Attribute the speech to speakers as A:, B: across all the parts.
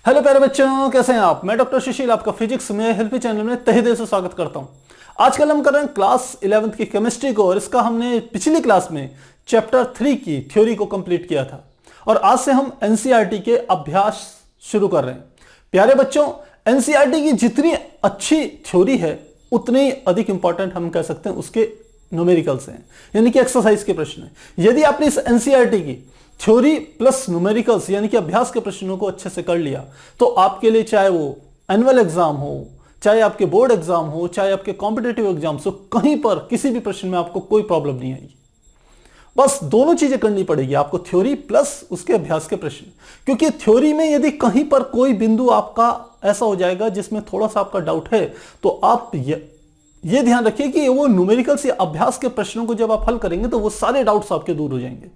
A: Hello प्यारे बच्चों, कैसे हैं आप। मैं डॉक्टर सुशील आपका फिजिक्स में हेल्पी चैनल में तहे दिल से स्वागत करता हूं। आजकल हम कर रहे हैं क्लास 11th की केमिस्ट्री को, और इसका हमने पिछली क्लास में चैप्टर 3 की थ्योरी को कंप्लीट किया था, और आज से हम एनसीईआरटी के अभ्यास शुरू कर रहे हैं। प्यारे बच्चों, एनसीईआरटी की जितनी अच्छी थ्योरी है उतनी अधिक इंपॉर्टेंट हम कह सकते हैं उसके न्यूमेरिकल्स हैं, यानी कि एक्सरसाइज के प्रश्न हैं। यदि आपने इस एनसीईआरटी की थ्योरी प्लस न्यूमेरिकल्स यानी कि अभ्यास के प्रश्नों को अच्छे से कर लिया तो आपके लिए, चाहे वो एनुअल एग्जाम हो, चाहे आपके बोर्ड एग्जाम हो, चाहे आपके कॉम्पिटिटिव एग्जाम्स हो, कहीं पर किसी भी प्रश्न में आपको कोई प्रॉब्लम नहीं आएगी। बस दोनों चीजें करनी पड़ेगी आपको, थ्योरी प्लस उसके अभ्यास के प्रश्न। क्योंकि थ्योरी में यदि कहीं पर कोई बिंदु आपका ऐसा हो जाएगा जिसमें थोड़ा सा आपका डाउट है, तो आप ये ध्यान रखिए कि वो न्यूमेरिकल्स या अभ्यास के प्रश्नों को जब आप हल करेंगे तो वो सारे डाउट्स आपके दूर हो जाएंगे।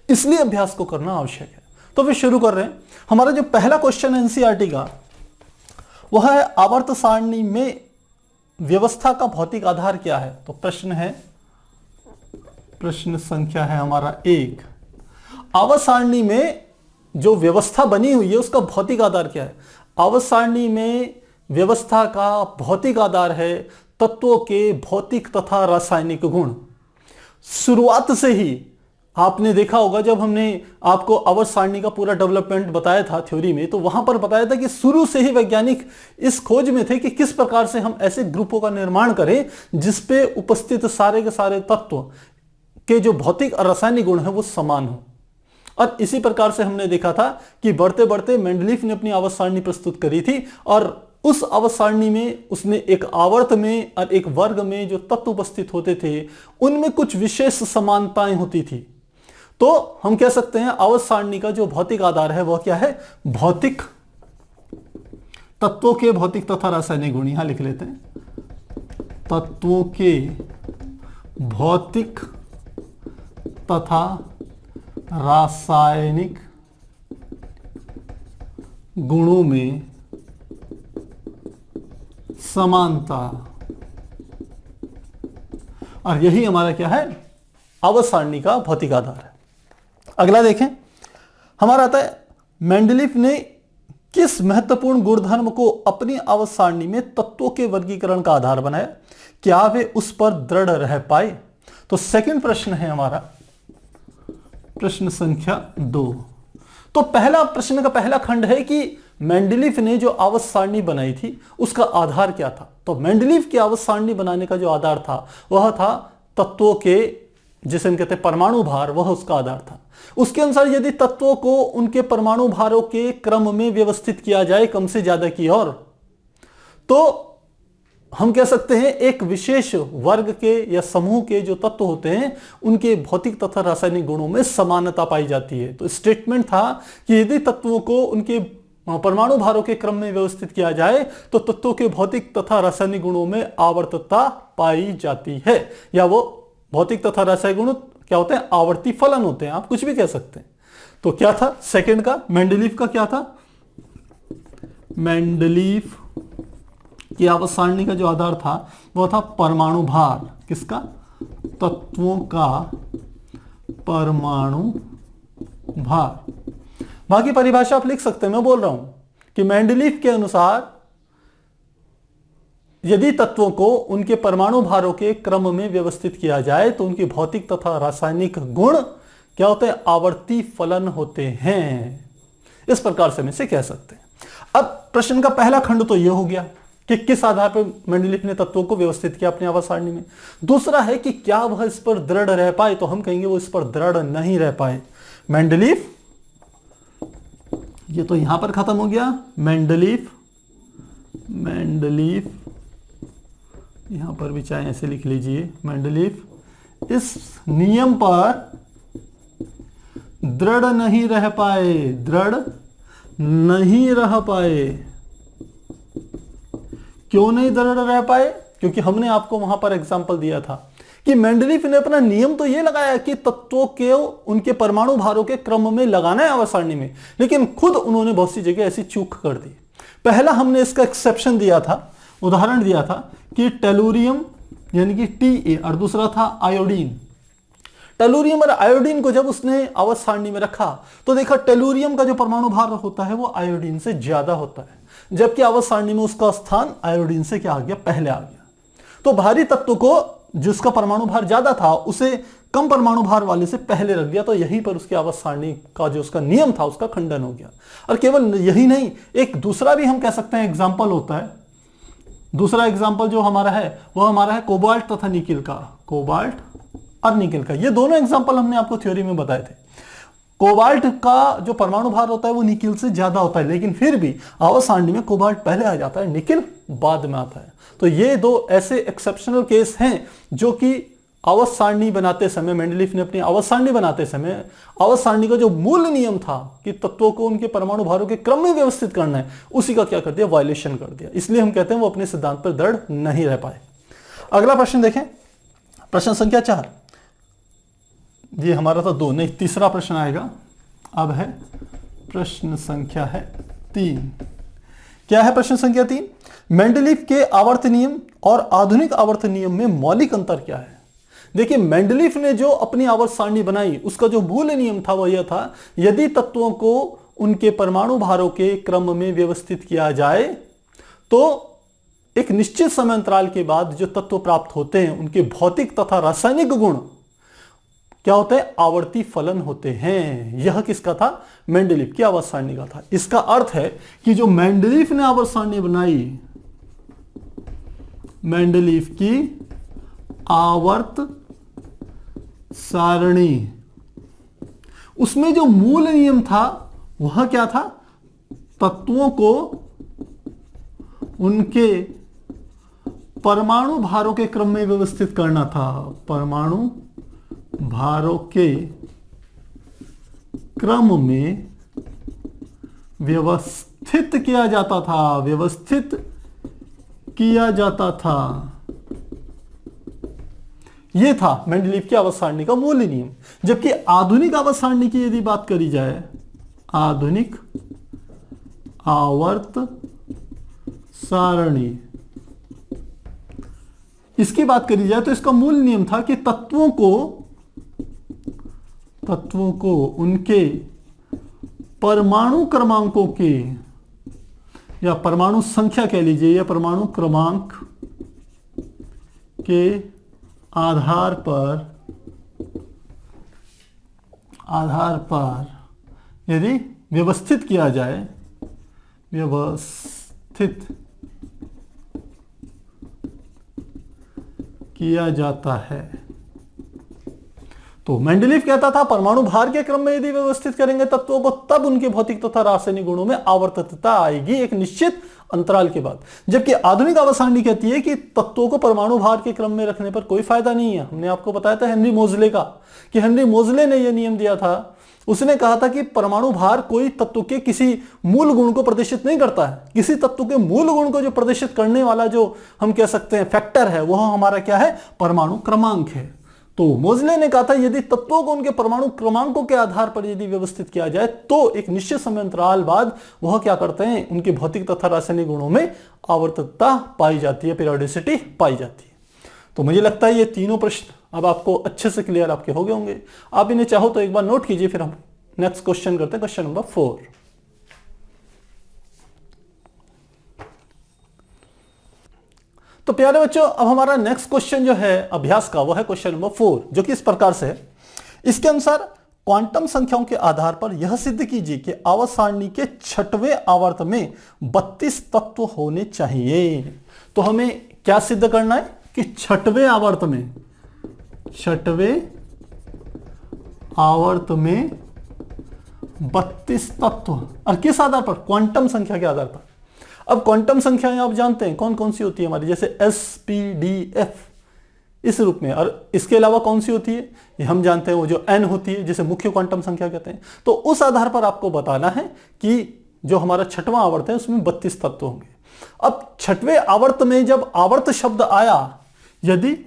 A: इसलिए अभ्यास को करना आवश्यक है। तो फिर शुरू कर रहे हैं। हमारा जो पहला क्वेश्चन है एनसीईआरटी का, वह है आवर्त सारणी में व्यवस्था का भौतिक आधार क्या है। तो प्रश्न संख्या है हमारा 1। आवर्त सारणी में जो व्यवस्था बनी हुई है उसका भौतिक आधार क्या है। आवर्त सारणी में व्यवस्था का भौतिक आधार है तत्वों के भौतिक तथा रासायनिक गुण। शुरुआत से ही आपने देखा होगा, जब हमने आपको आवर्त सारणी का पूरा डेवलपमेंट बताया था थ्योरी में, तो वहां पर बताया था कि शुरू से ही वैज्ञानिक इस खोज में थे कि किस प्रकार से हम ऐसे ग्रुपों का निर्माण करें जिसपे उपस्थित सारे के सारे तत्व के जो भौतिक और रासायनिक गुण है वो समान हो। और इसी प्रकार से हमने देखा था कि बढ़ते बढ़ते मेंडलीफ ने अपनी आवर्त सारणी प्रस्तुत करी थी, और उस आवर्त सारणी में उसने एक आवर्त में और एक वर्ग में जो तत्व उपस्थित होते थे उनमें कुछ विशेष समानताएं होती थी। तो हम कह सकते हैं आवर्त सारणी का जो भौतिक आधार है वह क्या है, भौतिक तत्वों के भौतिक तथा रासायनिक गुण। यहां लिख लेते हैं, तत्वों के भौतिक तथा रासायनिक गुणों में समानता। और यही हमारा क्या है, आवर्त सारणी का भौतिक आधार है। अगला देखें, हमारा आता है मेंडलीफ ने किस महत्वपूर्ण गुणधर्म को अपनी आवर्त सारणी में तत्वों के वर्गीकरण का आधार बनाया, क्या वे उस पर दृढ़ रह पाए। तो सेकंड प्रश्न है हमारा प्रश्न संख्या 2। तो पहला प्रश्न का पहला खंड है कि मेंडलीफ ने जो आवर्त सारणी बनाई थी उसका आधार क्या था। तो मेंडलीफ की आवर्त सारणी बनाने का जो आधार था वह था तत्वों के, जिसे हम कहते हैं परमाणु भार, वह उसका आधार था। उसके अनुसार यदि तत्वों को उनके परमाणु भारों के क्रम में व्यवस्थित किया जाए कम से ज्यादा की ओर, तो हम कह सकते हैं एक विशेष वर्ग के या समूह के जो तत्व होते हैं उनके भौतिक तथा रासायनिक गुणों में समानता पाई जाती है। तो स्टेटमेंट था कि यदि तत्वों को उनके परमाणु भारों के क्रम में व्यवस्थित किया जाए तो तत्वों के भौतिक तथा रासायनिक गुणों में आवर्तता पाई जाती है, या वो भौतिक तथा रासायनिक गुण क्या होते हैं, आवर्ती फलन होते हैं, आप कुछ भी कह सकते हैं। तो क्या था सेकंड का, मेंडलीफ का क्या था, मेंडलीफ की आवर्त सारणी का जो आधार था वह था परमाणु भार। किसका, तत्वों का परमाणु भार। बाकी परिभाषा आप लिख सकते हैं, मैं बोल रहा हूं कि मेंडलीफ के अनुसार यदि तत्वों को उनके परमाणु भारों के क्रम में व्यवस्थित किया जाए तो उनके भौतिक तथा रासायनिक गुण क्या होते हैं, आवर्ती फलन होते हैं। इस प्रकार से हम इसे कह सकते हैं। अब प्रश्न का पहला खंड तो यह हो गया कि किस आधार पर मेंडलीफ ने तत्वों को व्यवस्थित किया अपनी आवर्त सारणी में। दूसरा है कि क्या वह इस पर दृढ़ रह पाए, तो हम कहेंगे वो इस पर दृढ़ नहीं रह पाए। मेंडलीफ, ये तो यहां पर खत्म हो गया, मेंडलीफ यहां पर भी चाहे ऐसे लिख लीजिए, मेंडलीफ इस नियम पर दृढ़ नहीं रह पाए, दृढ़ नहीं रह पाए। क्यों नहीं दृढ़ रह पाए, क्योंकि हमने आपको वहां पर एग्जांपल दिया था कि मेंडलीफ ने अपना नियम तो ये लगाया कि तत्वों के उनके परमाणु भारों के क्रम में लगाना है आवर्त सारणी में, लेकिन खुद उन्होंने बहुत सी जगह ऐसी चूक कर दी। पहला हमने इसका एक्सेप्शन दिया था, उदाहरण दिया था कि टेलुरियम यानी कि TA, और दूसरा था आयोडीन। टेलुरियम और आयोडीन को जब उसने आवर्त सारणी में रखा तो देखा टेलुरियम का जो परमाणु भार होता है वो आयोडीन से ज्यादा होता है, जबकि आवर्त सारणी में उसका स्थान आयोडीन से क्या आ गया, पहले आ गया। तो भारी तत्व को जिसका परमाणु भार ज्यादा था उसे कम परमाणु भार वाले से पहले रख दिया, तो यहीं पर उसकी आवर्त सारणी का जो उसका नियम था उसका खंडन हो गया। और केवल यही नहीं, एक दूसरा भी हम कह सकते हैं एग्जाम्पल होता है। दूसरा एग्जाम्पल जो हमारा है वो हमारा है कोबाल्ट तथा निकिल का, कोबाल्ट और निकिल का। ये दोनों एग्जाम्पल हमने आपको थ्योरी में बताए थे। कोबाल्ट का जो परमाणु भार होता है वो निकिल से ज्यादा होता है, लेकिन फिर भी आवर्त सारणी में कोबाल्ट पहले आ जाता है, निकिल बाद में आता है। तो ये दो ऐसे एक्सेप्शनल केस हैं जो कि आवर्त सारणी बनाते समय, मेंडलीफ ने अपनी आवर्त सारणी बनाते समय आवर्त सारणी का जो मूल नियम था कि तत्वों को उनके परमाणु भारों के क्रम में व्यवस्थित करना है, उसी का क्या कर दिया, वायलेशन कर दिया। इसलिए हम कहते हैं वो अपने सिद्धांत पर दृढ़ नहीं रह पाए। अगला प्रश्न देखें, प्रश्न संख्या 4। ये हमारा तो 2 नहीं, तीसरा प्रश्न आएगा। अब है प्रश्न संख्या है 3। क्या है प्रश्न संख्या 3? मेंडलीफ के आवर्त नियम और आधुनिक आवर्त नियम में मौलिक अंतर क्या है? देखिए, मेंडलीफ ने जो अपनी आवर्त सारणी बनाई उसका जो मूल नियम था वो यह था, यदि तत्वों को उनके परमाणु भारों के क्रम में व्यवस्थित किया जाए तो एक निश्चित समय अंतराल के बाद जो तत्व प्राप्त होते हैं उनके भौतिक तथा रासायनिक गुण क्या होते हैं, आवर्ती फलन होते हैं। यह किसका था? मेंडलीफ की आवर्त सारणी का था। इसका अर्थ है कि जो मेंडलीफ ने आवर्त सारणी बनाई, मेंडलीफ की आवर्त सारणी, उसमें जो मूल नियम था वह क्या था? तत्वों को उनके परमाणु भारों के क्रम में व्यवस्थित करना था। परमाणु भारों के क्रम में व्यवस्थित किया जाता था, व्यवस्थित किया जाता था। यह था मेंडलीफ की आवर्त सारणी का मूल नियम। जबकि आधुनिक आवर्त सारणी की यदि बात करी जाए, आधुनिक आवर्त सारणी, इसकी बात करी जाए तो इसका मूल नियम था कि तत्वों को उनके परमाणु क्रमांकों के, या परमाणु संख्या कह लीजिए, या परमाणु क्रमांक के आधार पर यदि व्यवस्थित किया जाए, व्यवस्थित किया जाता है। तो मेंडलीफ कहता था परमाणु भार के क्रम में यदि व्यवस्थित करेंगे तत्वों को, तब उनके भौतिक तथा रासायनिक गुणों में आवर्तता आएगी एक निश्चित अंतराल के बाद। जबकि आधुनिक आवर्त सारणी कहती है कि तत्वों को परमाणु भार के क्रम में रखने पर कोई फायदा नहीं है। हमने आपको बताया था हेनरी मोजले का, कि हेनरी मोजले ने यह नियम दिया था। उसने कहा था कि परमाणु भार कोई तत्व के किसी मूल गुण को प्रदर्शित नहीं करता है। किसी तत्व के मूल गुण को जो प्रदर्शित करने वाला जो हम कह सकते हैं फैक्टर है, वह हमारा क्या है? परमाणु क्रमांक है। तो मोजले ने कहा था यदि तत्वों को उनके परमाणु क्रमांकों के आधार पर यदि व्यवस्थित किया जाए तो एक निश्चित समय अंतराल बाद वह क्या करते हैं, उनके भौतिक तथा रासायनिक गुणों में आवर्तता पाई जाती है, पीरियोडिसिटी पाई जाती है। तो मुझे लगता है ये तीनों प्रश्न अब आपको अच्छे से क्लियर आपके हो गए होंगे। आप इन्हें चाहो तो एक बार नोट कीजिए, फिर हम नेक्स्ट क्वेश्चन करते हैं, क्वेश्चन नंबर 4। तो प्यारे बच्चों, अब हमारा नेक्स्ट क्वेश्चन जो है अभ्यास का, वो है क्वेश्चन नंबर 4, जो कि इस प्रकार से है। इसके अनुसार क्वांटम संख्याओं के आधार पर यह सिद्ध कीजिए कि आवर्त सारणी के 6वें आवर्त में 32 तत्व होने चाहिए। तो हमें क्या सिद्ध करना है कि 6वें आवर्त में 32 तत्व, और किस आधार पर? क्वांटम संख्या के आधार पर। अब क्वांटम संख्याएं आप जानते हैं कौन कौन सी होती है हमारी, जैसे SPDF इस रूप में, और इसके अलावा कौन सी होती है ये हम जानते हैं, वो जो N होती है जिसे मुख्य क्वांटम संख्या कहते हैं। तो उस आधार पर आपको बताना है कि जो हमारा 6वां आवर्त है उसमें 32 तत्व होंगे। अब 6वें आवर्त में जब आवर्त शब्द आया, यदि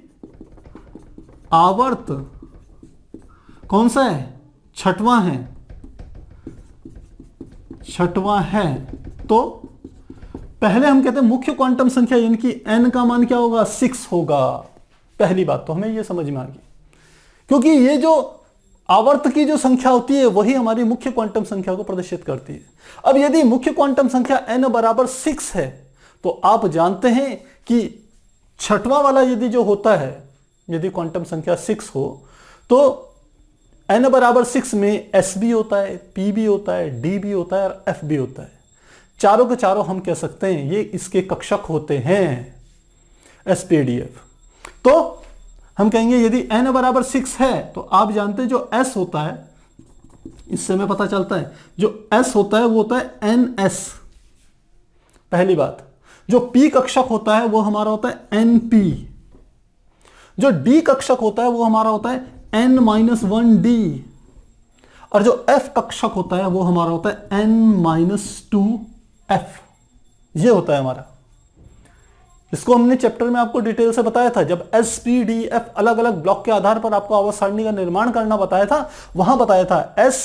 A: आवर्त कौन सा है? 6वां है, 6वां है, तो पहले हम कहते हैं मुख्य क्वांटम संख्या यानी कि n का मान क्या होगा? 6 होगा। पहली बात तो हमें यह समझ में आ गई क्योंकि ये जो आवर्त की जो संख्या होती है वही हमारी मुख्य क्वांटम संख्या को प्रदर्शित करती है। अब यदि मुख्य क्वांटम संख्या n बराबर 6 है तो आप जानते हैं कि छठवां वाला यदि जो होता है, यदि क्वांटम संख्या 6 हो तो n बराबर 6 में s भी होता है, p भी होता है, d भी होता है और f भी होता है। चारों के चारों हम कह सकते हैं ये इसके कक्षक होते हैं SPDF। तो हम कहेंगे यदि n बराबर 6 है तो आप जानते हैं जो s होता है, इससे हमें पता चलता है जो s होता है वो होता है ns, पहली बात। जो p कक्षक होता है वो हमारा होता है np। जो d कक्षक होता है वो हमारा होता है n-1d। और जो f कक्षक होता है वो हमारा होता है n-2f। ये होता है हमारा। इसको हमने चैप्टर में आपको डिटेल से बताया था, जब SPDF अलग अलग ब्लॉक के आधार पर आपको आवर्त सारणी का निर्माण करना बताया था, वहां बताया था S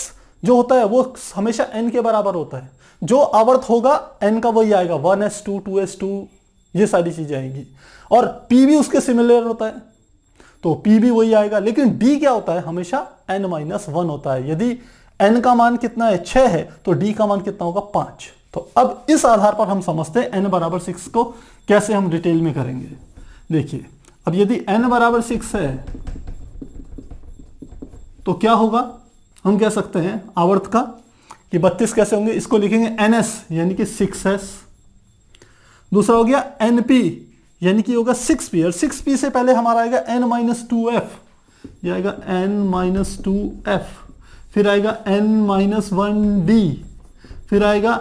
A: जो होता है वो हमेशा n के बराबर होता है। जो आवर्त होगा n का वही आएगा, 1s2 2s2 ये सारी चीजें आएंगी। और p भी उसके सिमिलर होता है तो p भी वही आएगा। लेकिन d क्या होता है, हमेशा n-1 होता है। यदि n का मान कितना है 6 है तो d का मान कितना होगा 5। तो अब इस आधार पर हम समझते हैं n बराबर 6 को कैसे हम डिटेल में करेंगे। देखिए अब यदि n बराबर 6 है तो क्या होगा, हम कह सकते हैं आवर्त का कि 32 कैसे होंगे, इसको लिखेंगे ns यानी कि 6s। दूसरा हो गया np यानी कि होगा 6p, और 6p से पहले हमारा आएगा n-2f, ये आएगा n-2f, फिर आएगा n-1d, फिर आएगा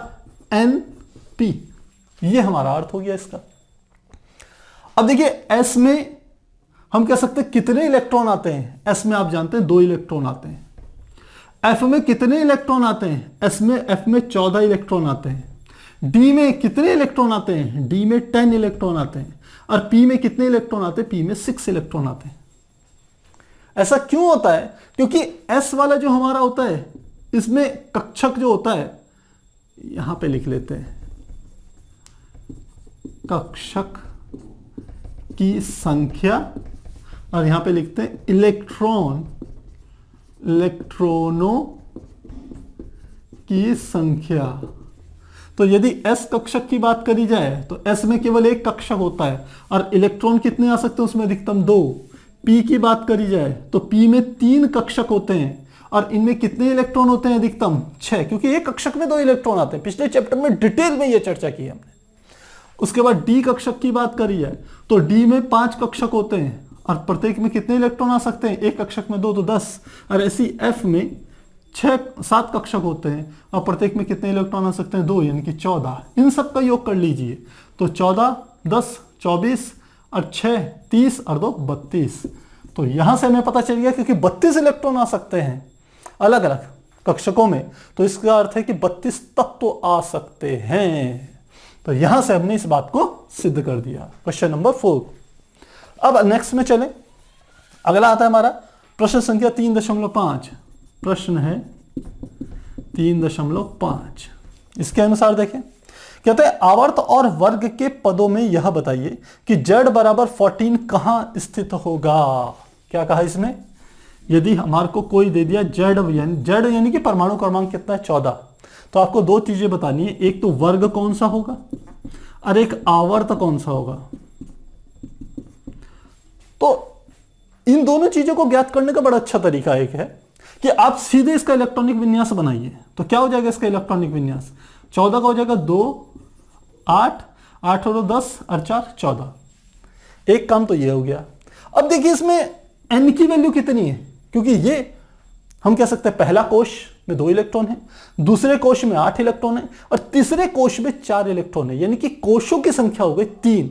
A: np। ये हमारा अर्थ हो गया इसका। अब देखिए s में हम कह सकते हैं कितने इलेक्ट्रॉन आते हैं, s में आप जानते हैं 2 इलेक्ट्रॉन आते हैं। f में कितने इलेक्ट्रॉन आते हैं, f में 14 इलेक्ट्रॉन आते हैं। d में कितने इलेक्ट्रॉन आते हैं, d में 10 इलेक्ट्रॉन आते हैं। और p में कितने इलेक्ट्रॉन आते हैं, p में 6 इलेक्ट्रॉन आते हैं। ऐसा क्यों होता है, क्योंकि s वाला जो हमारा होता है इसमें कक्षक जो होता है, यहां पे लिख लेते हैं कक्षक की संख्या, और यहां पे लिखते हैं इलेक्ट्रॉनों की संख्या। तो यदि s कक्षक की बात करी जाए तो s में केवल एक कक्षक होता है और इलेक्ट्रॉन कितने आ सकते हैं उसमें, अधिकतम 2। p की बात करी जाए तो p में 3 कक्षक होते हैं और इनमें कितने इलेक्ट्रॉन होते हैं, अधिकतम 6, क्योंकि एक कक्षक में 2 इलेक्ट्रॉन आते हैं। पिछले चैप्टर में डिटेल में यह चर्चा की हमने। उसके बाद d कक्षक की बात करी जाए तो d में 5 कक्षक होते हैं और प्रत्येक में कितने इलेक्ट्रॉन आ सकते हैं, एक कक्षक में 2 तो 10। और ऐसी f में 7 कक्षक होते हैं और प्रत्येक में कितने इलेक्ट्रॉन आ सकते हैं, 2, यानी कि 14। इन सब का योग कर लीजिए तो 14 10 24 और 6 30 और 2 32। तो यहां से हमें पता चल गया क्योंकि 32 इलेक्ट्रॉन आ सकते हैं अलग अलग कक्षकों में, तो इसका अर्थ है कि 32 तत्व आ सकते हैं। तो यहां से हमने इस बात को सिद्ध कर दिया। Question number 4। अब नेक्स्ट में चले, अगला आता है हमारा प्रश्न संख्या 3.5। प्रश्न है 3.5। इसके अनुसार देखें, कहते हैं आवर्त और वर्ग के पदों में यह बताइए कि z बराबर 14 कहां स्थित होगा। क्या कहा इसमें, यदि हमारे को कोई दे दिया z यानी कि परमाणु क्रमांक कितना है 14, तो आपको 2 चीजें बतानी है, एक तो वर्ग कौन सा होगा और एक आवर्त कौन सा होगा। तो इन दोनों चीजों को ज्ञात करने का बड़ा अच्छा तरीका एक है कि आप सीधे इसका इलेक्ट्रॉनिक विन्यास बनाइए। तो क्या हो जाएगा इसका इलेक्ट्रॉनिक विन्यास, 14 का हो जाएगा 2 8 8 और 10 और 4 14। एक काम तो ये हो गया। अब देखिए इसमें n की वैल्यू कितनी है, क्योंकि ये हम कह सकते हैं पहला कोश में 2 इलेक्ट्रॉन है, दूसरे कोश में 8 इलेक्ट्रॉन है और तीसरे कोश में 4 इलेक्ट्रॉन है, यानी कि कोशों की संख्या हो गई 3।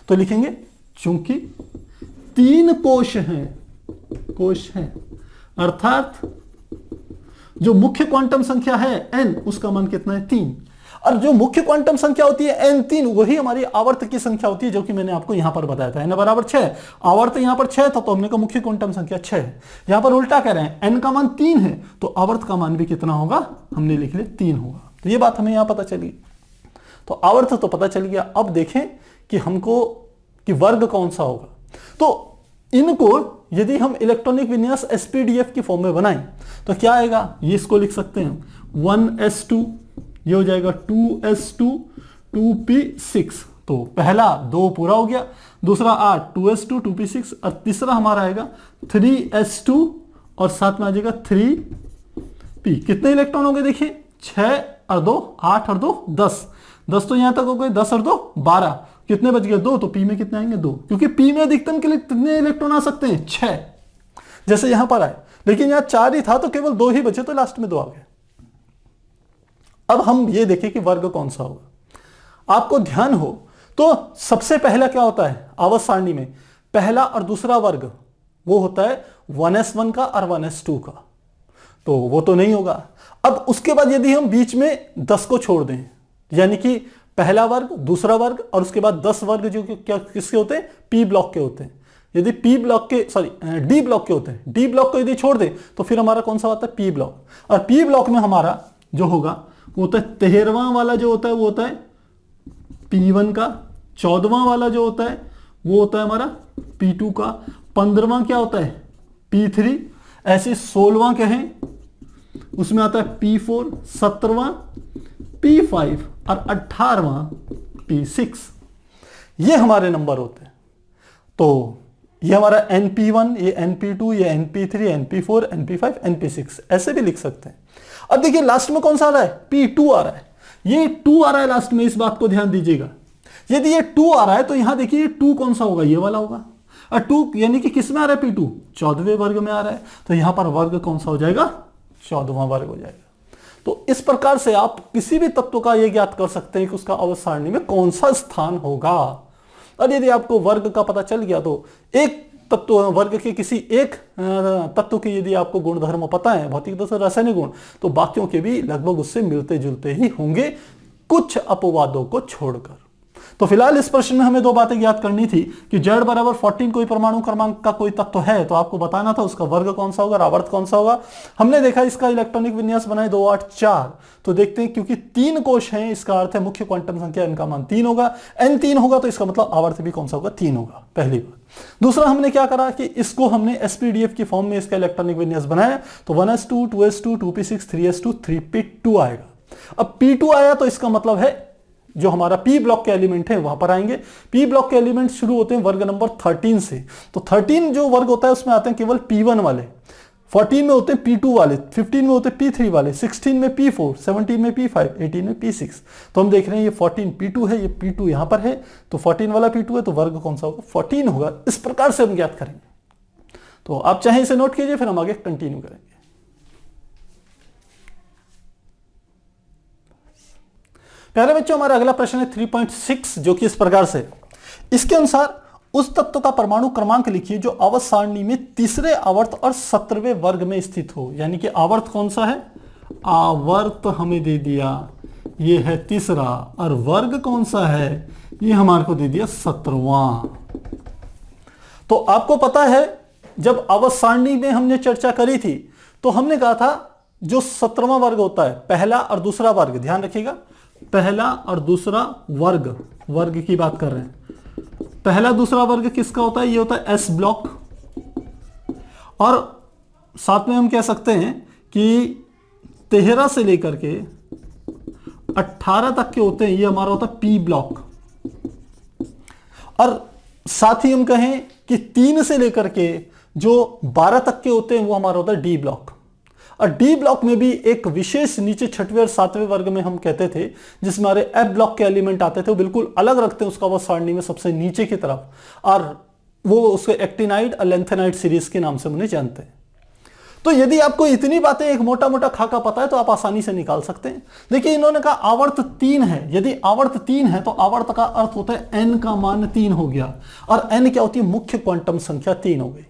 A: तो लिखेंगे चूंकि 3 कोश हैं अर्थात जो मुख्य क्वांटम संख्या है n, उसका मान कितना है 3। और जो मुख्य क्वांटम संख्या होती है n3, वही हमारी आवर्त की संख्या होती है, जो कि मैंने आपको यहां पर बताया था। n बराबर 6, आवर्त यहां पर 6 था तो हमने कहा मुख्य क्वांटम संख्या 6 है। यहां पर उल्टा कह रहे हैं n का मान 3 है तो आवर्त का मान भी कितना होगा, हमने लिख लिया 3 होगा। तो ये बात हमें यहां पता चली। तो आवर्त तो पता चल गया। अब देखें कि हमको कि वर्ग कौन सा होगा। तो इनको यदि हम इलेक्ट्रॉनिक विन्यास एसपीडीएफ की फॉर्म में बनाएं तो क्या आएगा, ये इसको लिख सकते हैं 1s2, ये हो जाएगा 2s2 2p6। तो पहला 2 पूरा हो गया, दूसरा 8 2s2 2p6 और तीसरा हमारा आएगा 3s2 और साथ में आ जाएगा 3p। कितने इलेक्ट्रॉन हो गए देखिए, 6 और 2 8 और 2 10, 10 तो यहां तक हो गए, 10 और 2 12, कितने बच गए 2, तो p में कितने आएंगे 2, क्योंकि p में अधिकतम के लिए कितने इलेक्ट्रॉन आ सकते हैं 6, जैसे यहां पर आए, लेकिन यहां 4 ही था तो केवल 2 ही बचे तो लास्ट में 2 आ गए। अब हम ये देखें कि वर्ग कौन सा होगा। आपको ध्यान हो तो सबसे पहला क्या होता है आवर्त सारणी में, पहला और दूसरा वर्ग वो होता है 1s1 का और 1s2 का, तो वो तो नहीं होगा। अब उसके बाद यदि हम बीच में 10 को छोड़ दें, यानी कि पहला वर्ग दूसरा वर्ग और उसके बाद 10 वर्ग जो क्या किसके होते हैं, पी ब्लॉक के होते हैं। यदि पी ब्लॉक के डी ब्लॉक के होते हैं, डी ब्लॉक को यदि छोड़ दें तो फिर हमारा कौन सा होता है, पी ब्लॉक। और पी ब्लॉक में हमारा जो होगा वो होता है 13वां वाला जो होता है वो होता है P1 का, 14वां वाला जो होता है वो होता है हमारा P2 का, 15वां क्या होता है P3, ऐसे 16वां कहें उसमें आता है P4, 17वां P5 और 18वां P6। ये हमारे नंबर होते हैं। तो ये हमारा NP1, ये NP2, ये NP3, NP4, NP5, NP6 ऐसे भी लिख सकते हैं। अब देखिए लास्ट में कौन सा आ रहा है, P2 आ रहा है, ये 2 आ रहा है लास्ट में, इस बात को ध्यान दीजिएगा। यदि ये 2 आ रहा है तो यहां देखिए 2 कौन सा होगा, ये वाला होगा। और 2 यानी कि किस में आ रहा है, P2 14वें वर्ग में आ रहा है, तो यहां पर वर्ग कौन सा हो जाएगा, 14वां वर्ग हो जाएगा। तो इस प्रकार से आप किसी भी तत्व का यह ज्ञात कर सकते हैं कि उसका आवर्त सारणी में कौन सा स्थान होगा। और यदि आपको वर्ग का पता चल गया तो एक तत्व वर्ग के किसी एक तत्व के यदि आपको गुणधर्म पता है, भौतिक दशा रासायनिक गुण, तो बाकियों के भी लगभग उससे मिलते जुलते ही होंगे, कुछ अपवादों को छोड़कर। तो फिलहाल इस प्रश्न में हमें 2 बातें ज्ञात करनी थी कि Z बराबर 14 कोई परमाणु क्रमांक का कोई तत्व है तो आपको बताना था उसका वर्ग कौन सा होगा, आवर्त कौन सा होगा। हमने देखा इसका इलेक्ट्रॉनिक विन्यास बनाए 2 8 4, तो देखते हैं क्योंकि 3 कोश हैं इसका अर्थ है मुख्य क्वांटम संख्या इनका मान 3 होगा, n 3 होगा तो इसका मतलब आवर्त भी कौन सा होगा, 3 होगा, पहली बात। दूसरा हमने क्या करा कि इसको हमने एसपीडीएफ की फॉर्म में इसका इलेक्ट्रॉनिक विन्यास बनाया, तो 1s2 2s2 2p6 3s2 3p2 आएगा। अब p2 आया तो इसका मतलब है जो हमारा पी ब्लॉक के एलिमेंट है वहां पर आएंगे। पी ब्लॉक के एलिमेंट शुरू होते हैं वर्ग नंबर 13 से, तो 13 जो वर्ग होता है उसमें आते हैं केवल P1 वाले, 14 में होते हैं P2 वाले, 15 में होते हैं P3 वाले, 16 में P4, 17 में P5, 18 में P6। तो हम देख रहे हैं ये 14 P2 है, ये P2 यहां पर है, तो 14 वाला P2 है, तो वर्ग कौन सा होगा, 14 होगा। इस प्रकार से हम ज्ञात करेंगे। तो आप चाहे इसे नोट कीजिए, फिर हम आगे कंटिन्यू करेंगे। प्यारे बच्चों, हमारा अगला प्रश्न है 3.6, जो कि इस प्रकार से, इसके अनुसार उस तत्व का परमाणु क्रमांक लिखिए जो आवर्त सारणी में तीसरे आवर्त और 17वें वर्ग में स्थित हो। यानी कि आवर्त कौन सा है, आवर्त हमें दे दिया ये है तीसरा, और वर्ग कौन सा है, ये हमारे को दे दिया 17वां। तो आपको पता है जब आवर्त सारणी में हमने चर्चा करी थी तो हमने कहा था जो 17वां वर्ग होता है, पहला और दूसरा वर्ग, ध्यान रखिएगा, पहला और दूसरा वर्ग, वर्ग की बात कर रहे हैं। पहला दूसरा वर्ग किसका होता है, ये होता है एस ब्लॉक, और साथ में हम कह सकते हैं कि 13 से लेकर के 18 तक के होते हैं, ये हमारा होता है पी ब्लॉक। और साथ ही हम कहें कि 3 से लेकर के जो 12 तक के होते हैं वो हमारा होता है डी ब्लॉक। और डी ब्लॉक में भी एक विशेष नीचे 6वें और 7वें वर्ग में हम कहते थे जिसमें हमारे एफ ब्लॉक के एलिमेंट आते थे, वो बिल्कुल अलग रखते हैं उसका आवर्त सारणी में सबसे नीचे की तरफ, और वो उसके एक्टिनाइड और लेंथेनाइड सीरीज के नाम से उन्हें जानते हैं। तो यदि आपको इतनी बातें एक मोटा मोटा खाका पता है तो आप आसानी से निकाल सकते हैं। देखिए इन्होंने कहा आवर्त 3 है, यदि आवर्त 3 है तो आवर्त का अर्थ होता है n का मान 3 हो गया, और n क्या होती है, मुख्य क्वांटम संख्या 3 हो गई।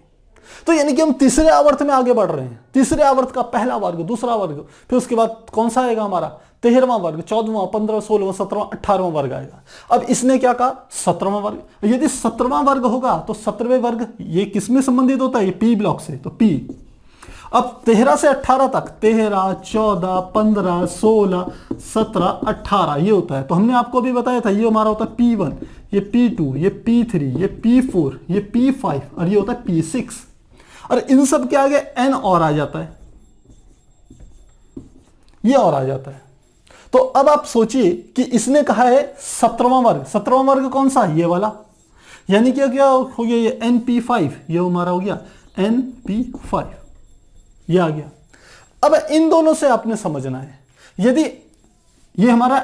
A: तो यानी कि हम तीसरे आवर्त में आगे बढ़ रहे हैं, तीसरे आवर्त का पहला वर्ग, दूसरा वर्ग, फिर उसके बाद कौन सा आएगा हमारा 13वां वर्ग, 14वां, 15वां, 16वां, 17वां, 18वां वर्ग आएगा। अब इसने क्या कहा 17वां वर्ग। यदि 17वां वर्ग होगा तो 17वें वर्ग ये किसमें संबंधित होता है, ये पी ब्लॉक से, तो पी। अब 13 से 18 तक 13, 14, 15, 16, 17, 18 ये होता है। तो हमने आपको भी बताया था ये हमारा होता है P1, ये P2, ये P3, ये P4, ये P5 और ये होता है P6। और इन सब के आगे n और आ जाता है, ये और आ जाता है। तो अब आप सोचिए कि इसने कहा है 17वां वर्ग, 17वां वर्ग कौन सा, ये वाला, यानी कि क्या हो गया ये np5, ये हमारा हो गया np5, ये आ गया। अब इन दोनों से आपने समझना है, यदि ये हमारा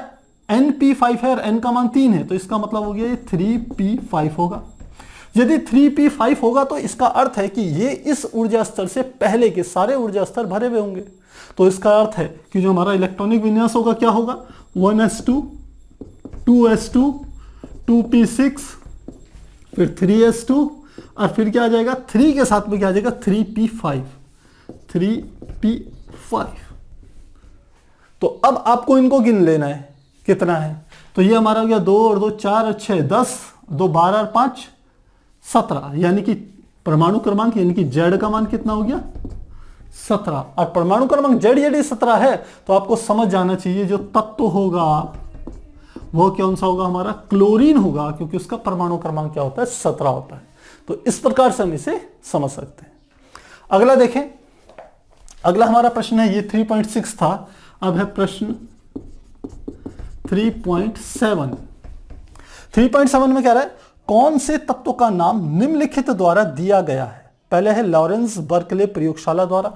A: np5 है और n का मान 3 है तो इसका मतलब हो गया ये 3p5 होगा। यदि 3p5 होगा तो इसका अर्थ है कि ये इस ऊर्जा स्तर से पहले के सारे ऊर्जा स्तर भरे हुए होंगे। तो इसका अर्थ है कि जो हमारा इलेक्ट्रॉनिक विन्यास होगा क्या होगा, 1s2, 2s2, 2p6, फिर 3s2 और फिर क्या आ जाएगा 3 के साथ में क्या आ जाएगा 3p5, 3p5। तो अब आपको इनको गिन लेना है कितना है, तो ये हमारा हो गया 2 और 2 4 और 6 10, 2 12 और 5 17, यानी कि परमाणु क्रमांक यानी कि Z का मान कितना हो गया 17। और परमाणु क्रमांक Z यदि 17 है तो आपको समझ जाना चाहिए जो तत्व होगा वो कौन सा होगा, हमारा क्लोरीन होगा, क्योंकि उसका परमाणु क्रमांक क्या होता है 17 होता है। तो इस प्रकार से हम इसे समझ सकते हैं। अगला देखें, अगला हमारा प्रश्न है, ये 3.6 था, अब है प्रश्न 3.7। 3.7 में कह रहा है कौन से तत्व का नाम निम्नलिखित द्वारा दिया गया है। पहले है लॉरेंस बर्कले प्रयोगशाला द्वारा,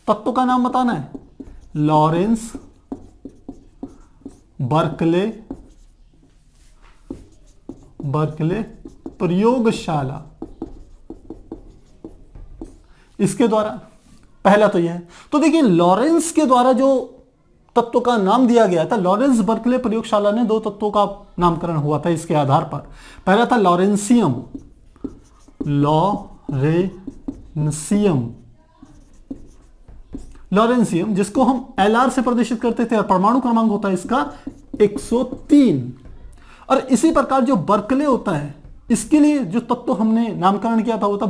A: तत्व का नाम बताना है, लॉरेंस बर्कले प्रयोगशाला, इसके द्वारा पहला तो यह है। तो देखिए लॉरेंस के द्वारा जो तत्व का नाम दिया गया था, लॉरेंस बर्कले प्रयोगशाला ने 2 तत्वों का नामकरण हुआ था इसके आधार पर। पहला था लॉरेंसियम, लॉरेंसियम जिसको हम Lr से प्रदर्शित करते थे और परमाणु क्रमांक होता है इसका 103। और इसी प्रकार जो बर्कले होता है इसके लिए जो तत्व हमने नामकरण किया था वो था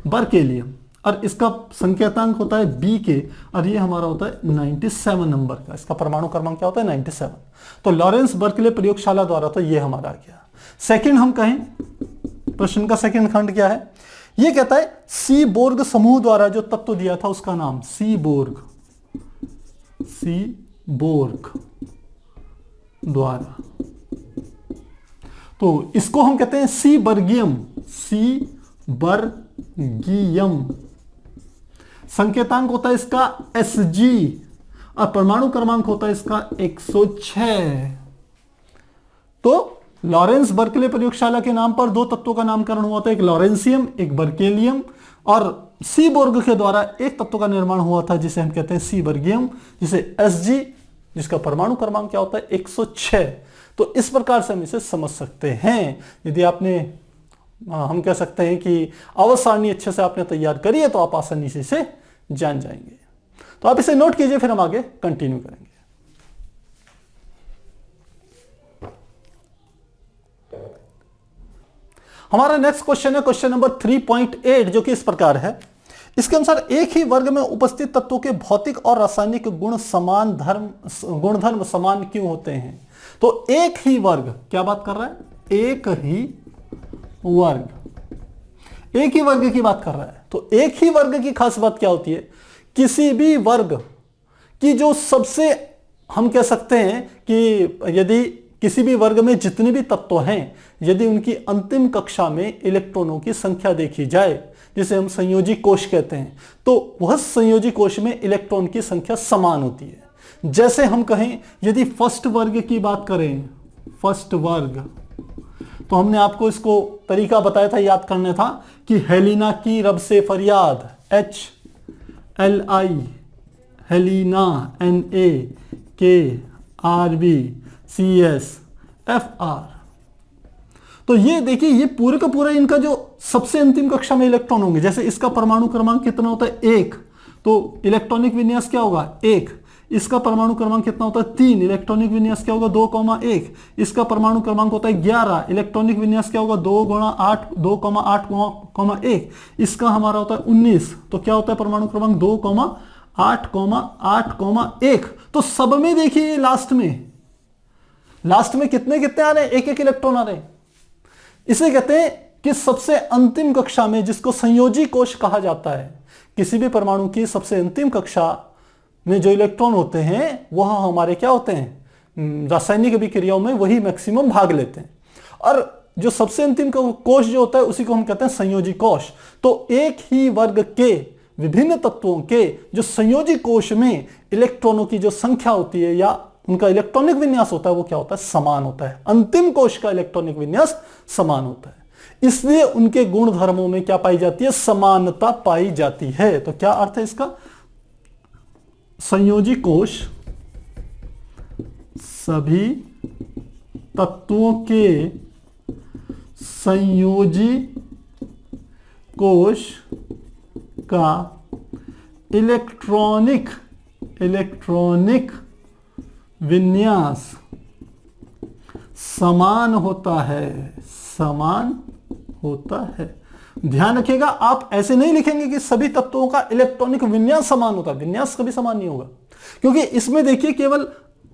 A: बर्केलियम, और इसका संकेतांक होता है B के, और ये हमारा होता है 97 नंबर का, इसका परमाणु क्रमांक क्या होता है 97। तो लॉरेंस बर्कले प्रयोगशाला द्वारा तो ये हमारा आ गया। सेकंड हम कहें, प्रश्न का सेकंड खंड क्या है, ये कहता है सीबोर्ग समूह द्वारा जो तत्व दिया था उसका नाम, सीबोर्ग द्वारा, तो इसको हम कहते हैं सीबर्गियम, संकेतांक होता है इसका Sg और परमाणु क्रमांक होता है इसका 106। तो लॉरेंस बर्कले प्रयोगशाला के नाम पर 2 तत्वों का नामकरण हुआ था, एक लॉरेंसियम एक बर्केलियम, और सीबोर्ग के द्वारा एक तत्व का निर्माण हुआ था जिसे हम कहते हैं सीबर्गियम, जिसे Sg, जिसका परमाणु क्रमांक क्या होता है 106। तो इस प्रकार से हम इसे समझ सकते हैं। यदि आपने हम कह सकते हैं कि आवर्त सारणी अच्छे से आपने तैयार करी है तो आप आसानी से इसे जान जाएंगे। तो आप इसे नोट कीजिए, फिर हम आगे कंटिन्यू करेंगे। हमारा नेक्स्ट क्वेश्चन है क्वेश्चन नंबर 3.8, जो कि इस प्रकार है। इसके अनुसार एक ही वर्ग में उपस्थित तत्वों के भौतिक और रासायनिक गुणधर्म समान क्यों होते हैं। तो एक ही वर्ग, क्या बात कर रहा है, एक ही वर्ग की बात कर रहा है। तो एक ही वर्ग की खास बात क्या होती है, किसी भी वर्ग की जो सबसे, हम कह सकते हैं कि यदि किसी भी वर्ग में जितने भी तत्व हैं, यदि उनकी अंतिम कक्षा में इलेक्ट्रॉनों की संख्या देखी जाए, जिसे हम संयोजी कोश कहते हैं, तो वह संयोजी कोश में इलेक्ट्रॉन की संख्या समान होती है। जैसे हम कहें यदि फर्स्ट वर्ग की बात करें, फर्स्ट वर्ग, तो हमने आपको इसको तरीका बताया था, याद करना था कि हेलिना की रब से फरियाद, HLI, हेलिना, NAKRBCSFR। तो ये देखिए, ये पूरे का पूरा इनका जो सबसे अंतिम कक्षा में इलेक्ट्रॉन होंगे, जैसे इसका परमाणु क्रमांक कितना होता है 1, तो इलेक्ट्रॉनिक विन्यास क्या होगा 1। इसका परमाणु क्रमांक कितना होता है 3, इलेक्ट्रॉनिक विन्यास क्या होगा 2,1। इसका परमाणु क्रमांक होता है 11, इलेक्ट्रॉनिक विन्यास क्या होगा 2,8,1। इसका हमारा होता है 19, तो क्या होता है परमाणु क्रमांक 2,8,8,1। तो सब में देखिए लास्ट में लास्ट में कितने कितने आ रहे हैं, एक एक इलेक्ट्रॉन आ रहे हैं। इसे कहते हैं कि सबसे अंतिम कक्षा में, जिसको संयोजी कोश कहा जाता है, किसी भी परमाणु की सबसे अंतिम कक्षा में जो इलेक्ट्रॉन होते हैं वह हमारे क्या होते हैं, रासायनिक अभिक्रियाओं में वही मैक्सिमम भाग लेते हैं। और जो सबसे अंतिम कोश जो होता है उसी को हम कहते हैं संयोजी कोश। तो एक ही वर्ग के विभिन्न तत्वों के जो संयोजी कोश में इलेक्ट्रॉनों की जो संख्या होती है या उनका इलेक्ट्रॉनिक विन्यास होता है वो क्या होता है, समान होता है। अंतिम कोश का इलेक्ट्रॉनिक विन्यास समान होता है, इसलिए उनके गुण धर्मों में क्या पाई जाती है, समानता पाई जाती है। तो क्या अर्थ है इसका, संयोजी कोश सभी तत्वों के संयोजी कोश का इलेक्ट्रॉनिक विन्यास समान होता है, समान होता है। ध्यान रखिएगा, आप ऐसे नहीं लिखेंगे कि सभी तत्वों का इलेक्ट्रॉनिक विन्यास समान होता है, विन्यास कभी समान नहीं होगा, क्योंकि इसमें देखिए केवल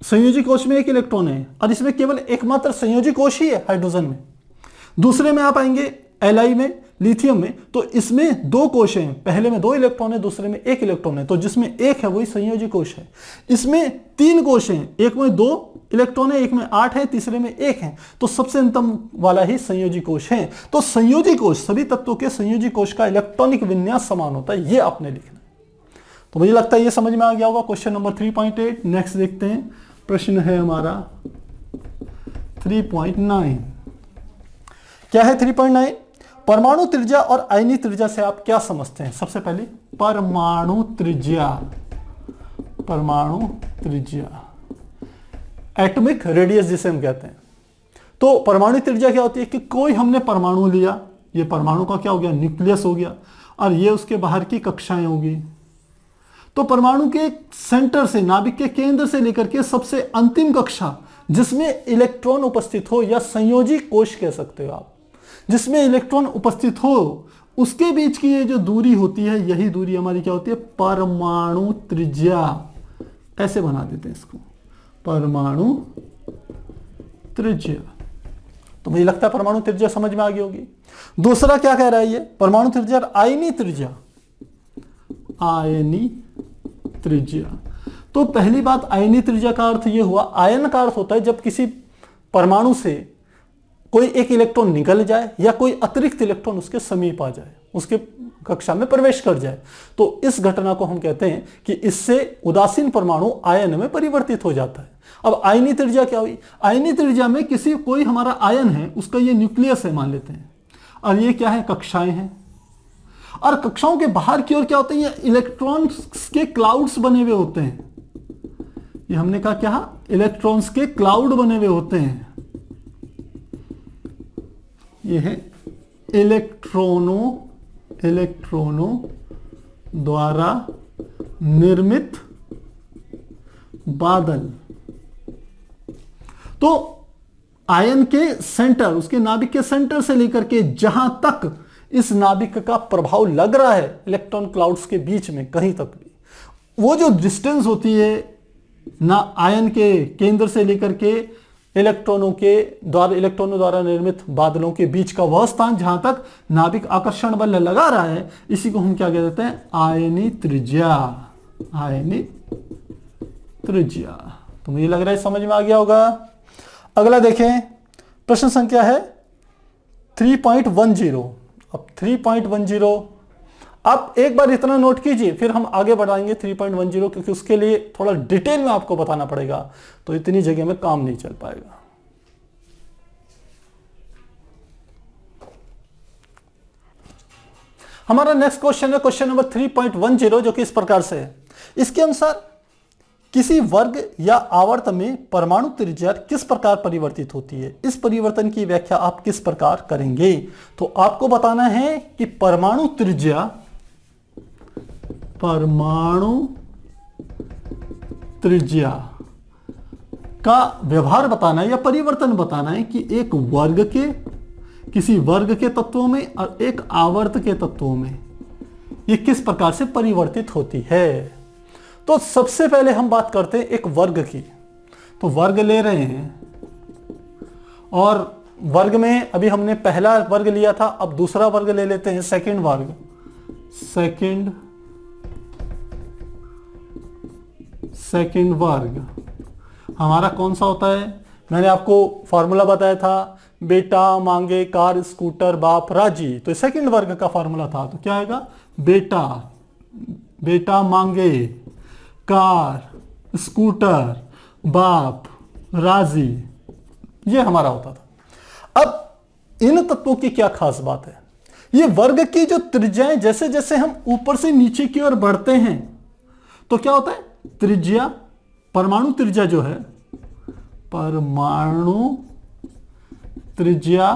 A: संयोजी कोश में एक इलेक्ट्रॉन है और इसमें केवल एकमात्र संयोजी कोश ही है हाइड्रोजन में। दूसरे में आप आएंगे एलआई में, लिथियम में, तो इसमें दो कोश हैं, पहले में 2 इलेक्ट्रॉन है, दूसरे में 1 इलेक्ट्रॉन है, तो जिसमें एक है वही संयोजी कोश है। इसमें 3 कोश हैं, एक में 2 इलेक्ट्रॉन है, एक में 8 है, तीसरे में 1 है, तो सबसे अंतिम वाला ही संयोजी कोश है। तो संयोजी कोश, सभी तत्वों के संयोजी कोश का इलेक्ट्रॉनिक विन्यास समान होता है, ये आपने लिखना है। तो मुझे लगता है ये समझ में आ गया होगा। क्वेश्चन नंबर 3.8 नेक्स्ट देखते हैं। प्रश्न है हमारा 3.9। क्या है 3.9? परमाणु त्रिज्या और आयनीय त्रिज्या से आप क्या समझते हैं? सबसे पहले परमाणु त्रिज्या, एटॉमिक रेडियस जिसे हम कहते हैं। तो परमाणु त्रिज्या क्या होती है कि कोई हमने परमाणु लिया, ये परमाणु का क्या हो गया, न्यूक्लियस हो गया, और ये उसके बाहर की कक्षाएं होगी। तो परमाणु के सेंटर से, नाभिक के केंद्र से लेकर के सबसे अंतिम कक्षा जिसमें इलेक्ट्रॉन उपस्थित हो, या संयोजी कोश कह सकते हो आप, जिसमें इलेक्ट्रॉन उपस्थित हो, उसके बीच की ये जो दूरी होती है, यही दूरी हमारी क्या होती है, परमाणु त्रिज्या। ऐसे बना देते हैं इसको, परमाणु त्रिज्या। तो मुझे लगता है परमाणु त्रिज्या समझ में आ गई होगी। दूसरा क्या कह रहा है ये, परमाणु त्रिज्या और आयनीय त्रिज्या। आयनीय त्रिज्या, तो पहली बात, आयनीय त्रिज्या का अर्थ ये हुआ, आयन का अर्थ होता है जब किसी परमाणु से कोई एक इलेक्ट्रॉन निकल जाए या कोई अतिरिक्त इलेक्ट्रॉन उसके समीप आ जाए, उसके कक्षा में प्रवेश कर जाए, तो इस घटना को हम कहते हैं कि इससे उदासीन परमाणु आयन में परिवर्तित हो जाता है। अब आयनीय त्रिज्या क्या हुई, आयनीय त्रिज्या में कोई हमारा आयन है, उसका ये न्यूक्लियस है मान लेते हैं, और ये क्या है, कक्षाएं हैं, और कक्षाओं के बाहर की ओर क्या होते हैं, ये इलेक्ट्रॉन्स के क्लाउड्स बने हुए होते हैं। ये हमने कहा क्या, इलेक्ट्रॉन्स के क्लाउड बने हुए होते हैं। ये है इलेक्ट्रॉनों द्वारा निर्मित बादल। तो आयन के सेंटर, उसके नाभिक के सेंटर से लेकर के जहां तक इस नाभिक का प्रभाव लग रहा है इलेक्ट्रॉन क्लाउड्स के बीच में, कहीं तक भी वो जो डिस्टेंस होती है ना, आयन के केंद्र से लेकर के इलेक्ट्रॉनों द्वारा निर्मित बादलों के बीच का वह स्थान जहां तक नाभिक आकर्षण बल लगा रहा है, इसी को हम क्या कह देते हैं, आयनीय त्रिज्या। आयनीय त्रिज्या। तो मुझे लग रहा है समझ में आ गया होगा। अगला देखें, प्रश्न संख्या है 3.10। अब 3.10 आप एक बार इतना नोट कीजिए, फिर हम आगे बढ़ाएंगे 3.10, क्योंकि उसके लिए थोड़ा डिटेल में आपको बताना पड़ेगा, तो इतनी जगह में काम नहीं चल पाएगा। हमारा नेक्स्ट क्वेश्चन है क्वेश्चन नंबर 3.10, जो कि इस प्रकार से है। इसके अनुसार किसी वर्ग या आवर्त में परमाणु त्रिज्या किस प्रकार परिवर्तित होती है, इस परिवर्तन की व्याख्या आप किस प्रकार करेंगे? तो आपको बताना है कि परमाणु त्रिज्या का व्यवहार बताना है या परिवर्तन बताना है कि एक वर्ग के, किसी वर्ग के तत्वों में और एक आवर्त के तत्वों में ये किस प्रकार से परिवर्तित होती है। तो सबसे पहले हम बात करते हैं एक वर्ग की। तो वर्ग ले रहे हैं और वर्ग में अभी हमने पहला वर्ग लिया था, अब दूसरा वर्ग ले लेते हैं, सेकंड वर्ग। सेकंड वर्ग हमारा कौन सा होता है? मैंने आपको फॉर्मूला बताया था, बेटा मांगे कार स्कूटर बाप राजी, तो सेकंड वर्ग का फॉर्मूला था। तो क्या आएगा? बेटा मांगे कार स्कूटर बाप राजी, ये हमारा होता था। अब इन तत्वों की क्या खास बात है? ये वर्ग की जो त्रिज्याएं जैसे जैसे हम ऊपर से नीचे की ओर बढ़ते हैं तो क्या होता है? त्रिज्या, परमाणु त्रिज्या जो है, परमाणु त्रिज्या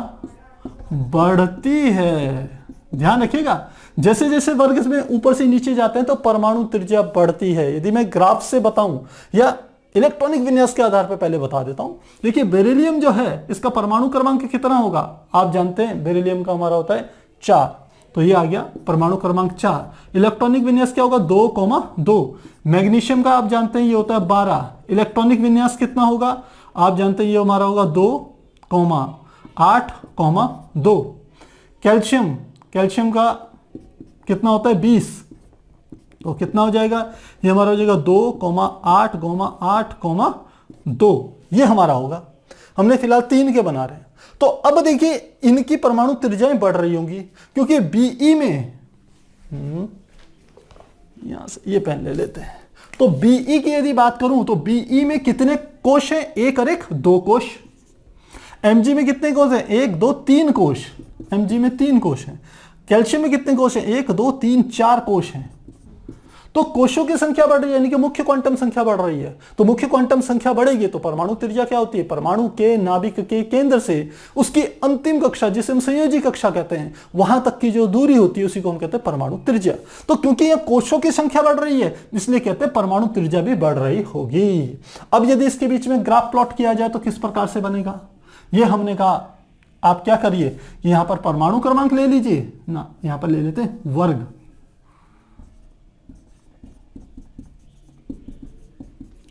A: बढ़ती है। ध्यान रखिएगा, जैसे जैसे वर्ग में ऊपर से नीचे जाते हैं तो परमाणु त्रिज्या बढ़ती है। यदि मैं ग्राफ से बताऊं या इलेक्ट्रॉनिक विन्यास के आधार पर पहले बता देता हूं। देखिए बेरिलियम जो है इसका परमाणु क्रमांक कितना होगा? आप जानते हैं बेरिलियम का हमारा होता है 4, तो ये आ गया परमाणु क्रमांक 4। इलेक्ट्रॉनिक विन्यास क्या होगा? 2,2। मैग्नीशियम का आप जानते हैं ये होता है 12। इलेक्ट्रॉनिक विन्यास कितना होगा? आप जानते हैं ये हमारा होगा 2,8,2। कैल्शियम का कितना होता है? 20, तो कितना हो जाएगा? ये हमारा हो जाएगा 2,8,8,2, ये हमारा होगा। हमने फिलहाल 3 के बना रहे हैं। तो अब देखिए इनकी परमाणु त्रिज्याएं बढ़ रही होंगी क्योंकि बीई में यहां से ये पेन ले लेते हैं। तो बीई की यदि बात करूं तो बीई में कितने कोश हैं? 1 और 1 2 कोश। एमजी में कितने कोश हैं? 1 2 3 कोश। एमजी में 3 कोश हैं। कैल्शियम में कितने कोश हैं? 1 2 3 4 कोश हैं। तो कोशों की संख्या बढ़ रही है, यानी कि मुख्य क्वांटम संख्या बढ़ रही है। तो मुख्य क्वांटम संख्या बढ़ेगी तो परमाणु त्रिज्या क्या होती है? परमाणु के नाभिक के केंद्र से उसकी अंतिम कक्षा, जिसे हम संयोजी कक्षा कहते हैं, वहां तक की जो दूरी होती है उसी को हम कहते हैं परमाणु त्रिज्या। तो क्योंकि यह कोशों की संख्या बढ़ रही है इसलिए कहते हैं परमाणु त्रिज्या भी बढ़ रही होगी। अब यदि इसके बीच में ग्राफ प्लॉट किया जाए तो किस प्रकार से बनेगा? ये हमने कहा आप क्या करिए, यहां पर परमाणु क्रमांक ले लीजिए ना, यहां पर ले लेते हैं वर्ग।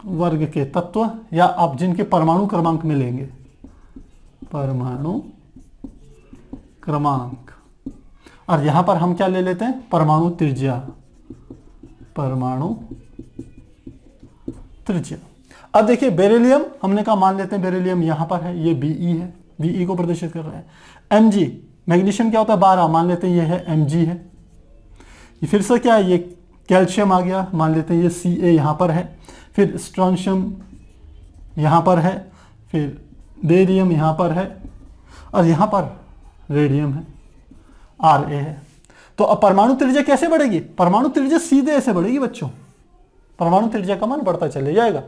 A: वर्ग के तत्व या आप जिनके परमाणु क्रमांक में लेंगे, परमाणु क्रमांक, और यहां पर हम क्या ले लेते हैं? परमाणु त्रिज्या। परमाणु त्रिज्या। अब देखिए बेरिलियम हमने कहा मान लेते हैं बेरिलियम यहां पर है, ये बीई है, बीई को प्रदर्शित कर रहा है। एमजी मैग्नीशियम क्या होता है? 12, मान लेते हैं ये है एमजी है। ये फिर से क्या है? ये कैल्शियम आ गया, मान लेते हैं ये सीए यहां पर है। फिर स्ट्रोंशियम यहां पर है, फिर बेरियम यहां पर है और यहां पर रेडियम है, आरए है। तो अब परमाणु त्रिज्या कैसे बढ़ेगी? परमाणु त्रिज्या सीधे ऐसे बढ़ेगी बच्चों, परमाणु त्रिज्या का मान बढ़ता चले जाएगा।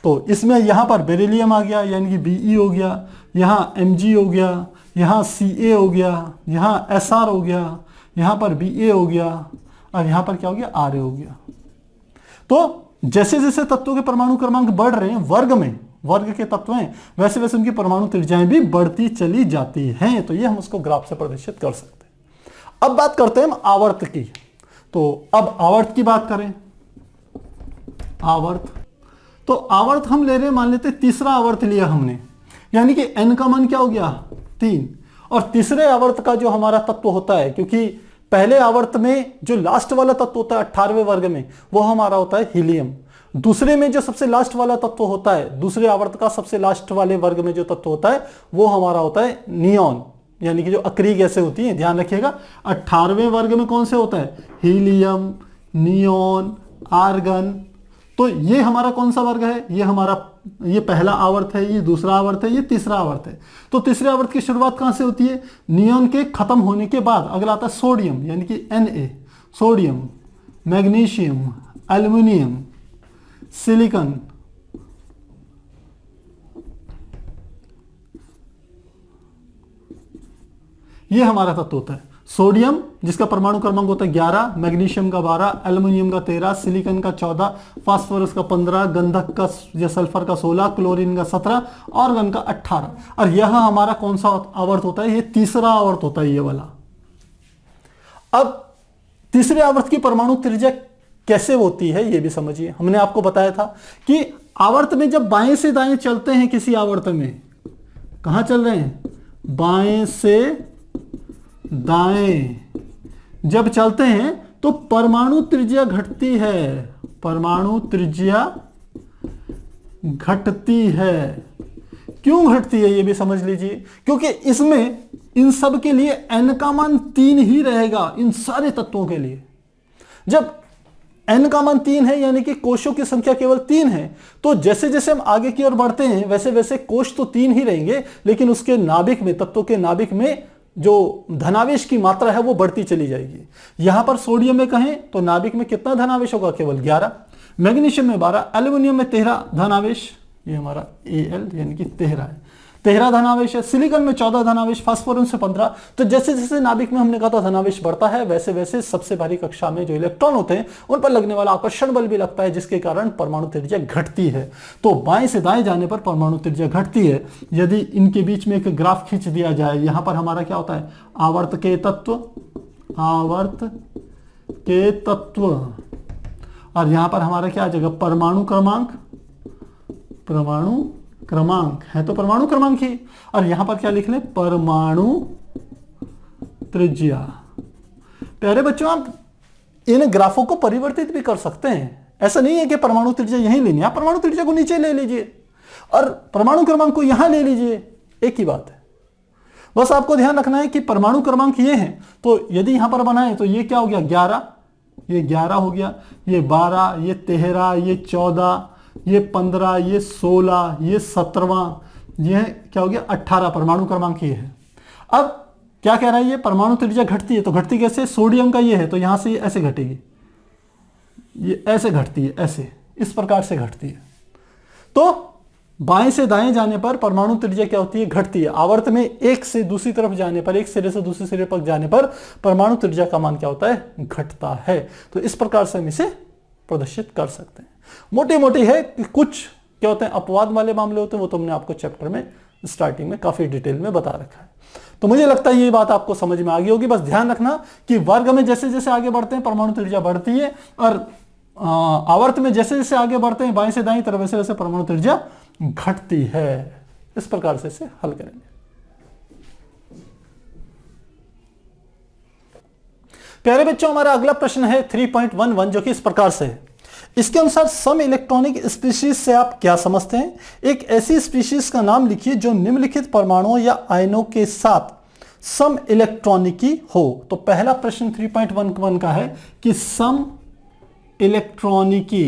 A: तो इसमें यहां पर बेरिलियम आ गया यानी कि बीई हो गया, यहां एमजी हो गया, यहां सीए हो गया, यहां एसआर हो गया, यहां पर बीए हो गया और यहां पर क्या हो गया? आरए हो गया। तो जैसे जैसे तत्वों के परमाणु क्रमांक बढ़ रहे हैं वर्ग में, वर्ग के तत्व हैं, वैसे वैसे उनकी परमाणु त्रिज्याएं भी बढ़ती चली जाती हैं। तो ये हम उसको ग्राफ से प्रदर्शित कर सकते हैं। अब बात करते हैं हम आवर्त की। तो अब आवर्त की बात करें, आवर्त, तो आवर्त हम ले रहे हैं, मान लेते तीसरा आवर्त लिया हमने, यानी कि n का मान क्या हो गया? 3। और तीसरे आवर्त का जो हमारा तत्व होता है, क्योंकि पहले आवर्त में जो लास्ट वाला तत्व होता है 18वें वर्ग में, वो हमारा होता है हीलियम। दूसरे में जो सबसे लास्ट वाला तत्व होता है, दूसरे आवर्त का सबसे लास्ट वाले वर्ग में जो तत्व होता है वो हमारा होता है नियॉन, यानी कि जो अक्रिय गैसें होती हैं। ध्यान रखिएगा 18वें वर्ग में कौन से होता है? Helium, neon, argon. तो ये हमारा कौन सा वर्ग है? ये हमारा, ये पहला आवर्त है, ये दूसरा आवर्त है, ये तीसरा आवर्त है। तो तीसरे आवर्त की शुरुआत कहां से होती है? नियॉन के खत्म होने के बाद अगला आता है सोडियम, यानी कि Na, sodium, magnesium, aluminium, silicon, ये हमारा तत्व होता है। सोडियम जिसका परमाणु क्रमांक होता है 11, मैग्नीशियम का 12, एल्युमिनियम का 13, सिलिकॉन का 14, फास्फोरस का 15, गंधक का या सल्फर का 16, क्लोरीन का 17, ऑर्गन का 18। और यह हमारा कौन सा आवर्त होता है? ये तीसरा आवर्त होता है, ये वाला। अब तीसरे आवर्त की परमाणु त्रिज्या कैसे होती है ये भी समझिए। हमने आपको बताया था कि आवर्त में जब बाएं से दाएं चलते हैं किसी आवर्त में, कहां चल रहे हैं, बाएं से दाएं जब चलते हैं तो परमाणु त्रिज्या घटती है, परमाणु त्रिज्या घटती है। क्यों घटती है ये भी समझ लीजिए, क्योंकि इसमें इन सब के लिए n का मान 3 ही रहेगा, इन सारे तत्वों के लिए। जब n का मान 3 है यानी कि कोशों की संख्या केवल 3 है, तो जैसे जैसे हम आगे की ओर बढ़ते हैं वैसे वैसे कोश तो 3 ही रहेंगे, लेकिन उसके नाभिक में, तत्वों के नाभिक में जो धनावेश की मात्रा है वो बढ़ती चली जाएगी। यहां पर सोडियम में कहें तो नाभिक में कितना धनावेश होगा, केवल 11, मैग्नीशियम में 12, एल्यूमिनियम में 13 धनावेश, ये हमारा Al यानी कि 13 है, 13 धनावेश है, सिलिकॉन में 14 धनावेश, फास्फोरस में 15। तो जैसे जैसे नाभिक में हमने कहा था धनावेश बढ़ता है, वैसे वैसे सबसे भारी कक्षा में जो इलेक्ट्रॉन होते हैं उन पर लगने वाला आकर्षण बल भी लगता है, जिसके कारण परमाणु त्रिज्या घटती है। तो बाएं से दाएं जाने पर परमाणु त्रिज्या घटती है। यदि इनके बीच में एक ग्राफ खींच दिया जाए, यहां पर हमारा क्या होता है, आवर्त के तत्व, आवर्त के तत्व, और यहां पर हमारा क्या आ जाएगा, परमाणु क्रमांक, परमाणु क्रमांक है तो परमाणु क्रमांक ही, और यहां पर क्या लिख लें, परमाणु त्रिज्या। प्यारे बच्चों, आप इन ग्राफों को परिवर्तित भी कर सकते हैं, ऐसा नहीं है कि परमाणु त्रिज्या यहीं लेनी है, आप परमाणु त्रिज्या को नीचे ले लीजिए और परमाणु क्रमांक को यहां ले लीजिए, एक ही बात है। बस आपको ध्यान रखना है कि परमाणु क्रमांक ये है, तो यदि यहां पर बनाए तो ये क्या हो गया, 11, ये 11 हो गया, ये 12, ये 13, ये 14, ये 15, ये 16, ये 17, ये क्या हो गया 18, परमाणु क्रमांक ये है। अब क्या कह रहा है, ये परमाणु त्रिज्या घटती है, तो घटती कैसे, सोडियम का ये है तो यहां से ये ऐसे घटेगी, ये ऐसे घटती है, ऐसे इस प्रकार से घटती है। तो बाएं से दाएं जाने पर परमाणु त्रिज्या क्या होती है, घटती है। आवर्त में एक से दूसरी तरफ जाने पर, एक सिरे से दूसरे सिरे पर जाने पर परमाणु त्रिज्या का मान क्या होता है, घटता है। तो इस प्रकार से हम इसे प्रदर्शित कर सकते हैं। मोटी मोटी है कि कुछ क्या होते हैं अपवाद वाले मामले होते हैं, वो तो हमने आपको चैप्टर में स्टार्टिंग में काफी डिटेल में बता रखा है। तो मुझे लगता है ये बात आपको समझ में आ गई होगी। बस ध्यान रखना कि वर्ग में जैसे जैसे आगे बढ़ते हैं परमाणु त्रिज्या बढ़ती है, और आवर्त में जैसे जैसे आगे बढ़ते हैं बाएं से दाएं तरफ वैसे वैसे परमाणु त्रिज्या घटती है। इस प्रकार से इसे हल करेंगे। प्यारे बच्चों, हमारा अगला प्रश्न है 3.11 जो कि इस प्रकार से है। इसके अनुसार सम इलेक्ट्रॉनिक स्पीशीज से आप क्या समझते हैं? एक ऐसी स्पीशीज का नाम लिखिए जो निम्नलिखित परमाणुओं या आयनों के साथ सम इलेक्ट्रॉनिकी हो। तो पहला प्रश्न 3.11 का है कि सम इलेक्ट्रॉनिकी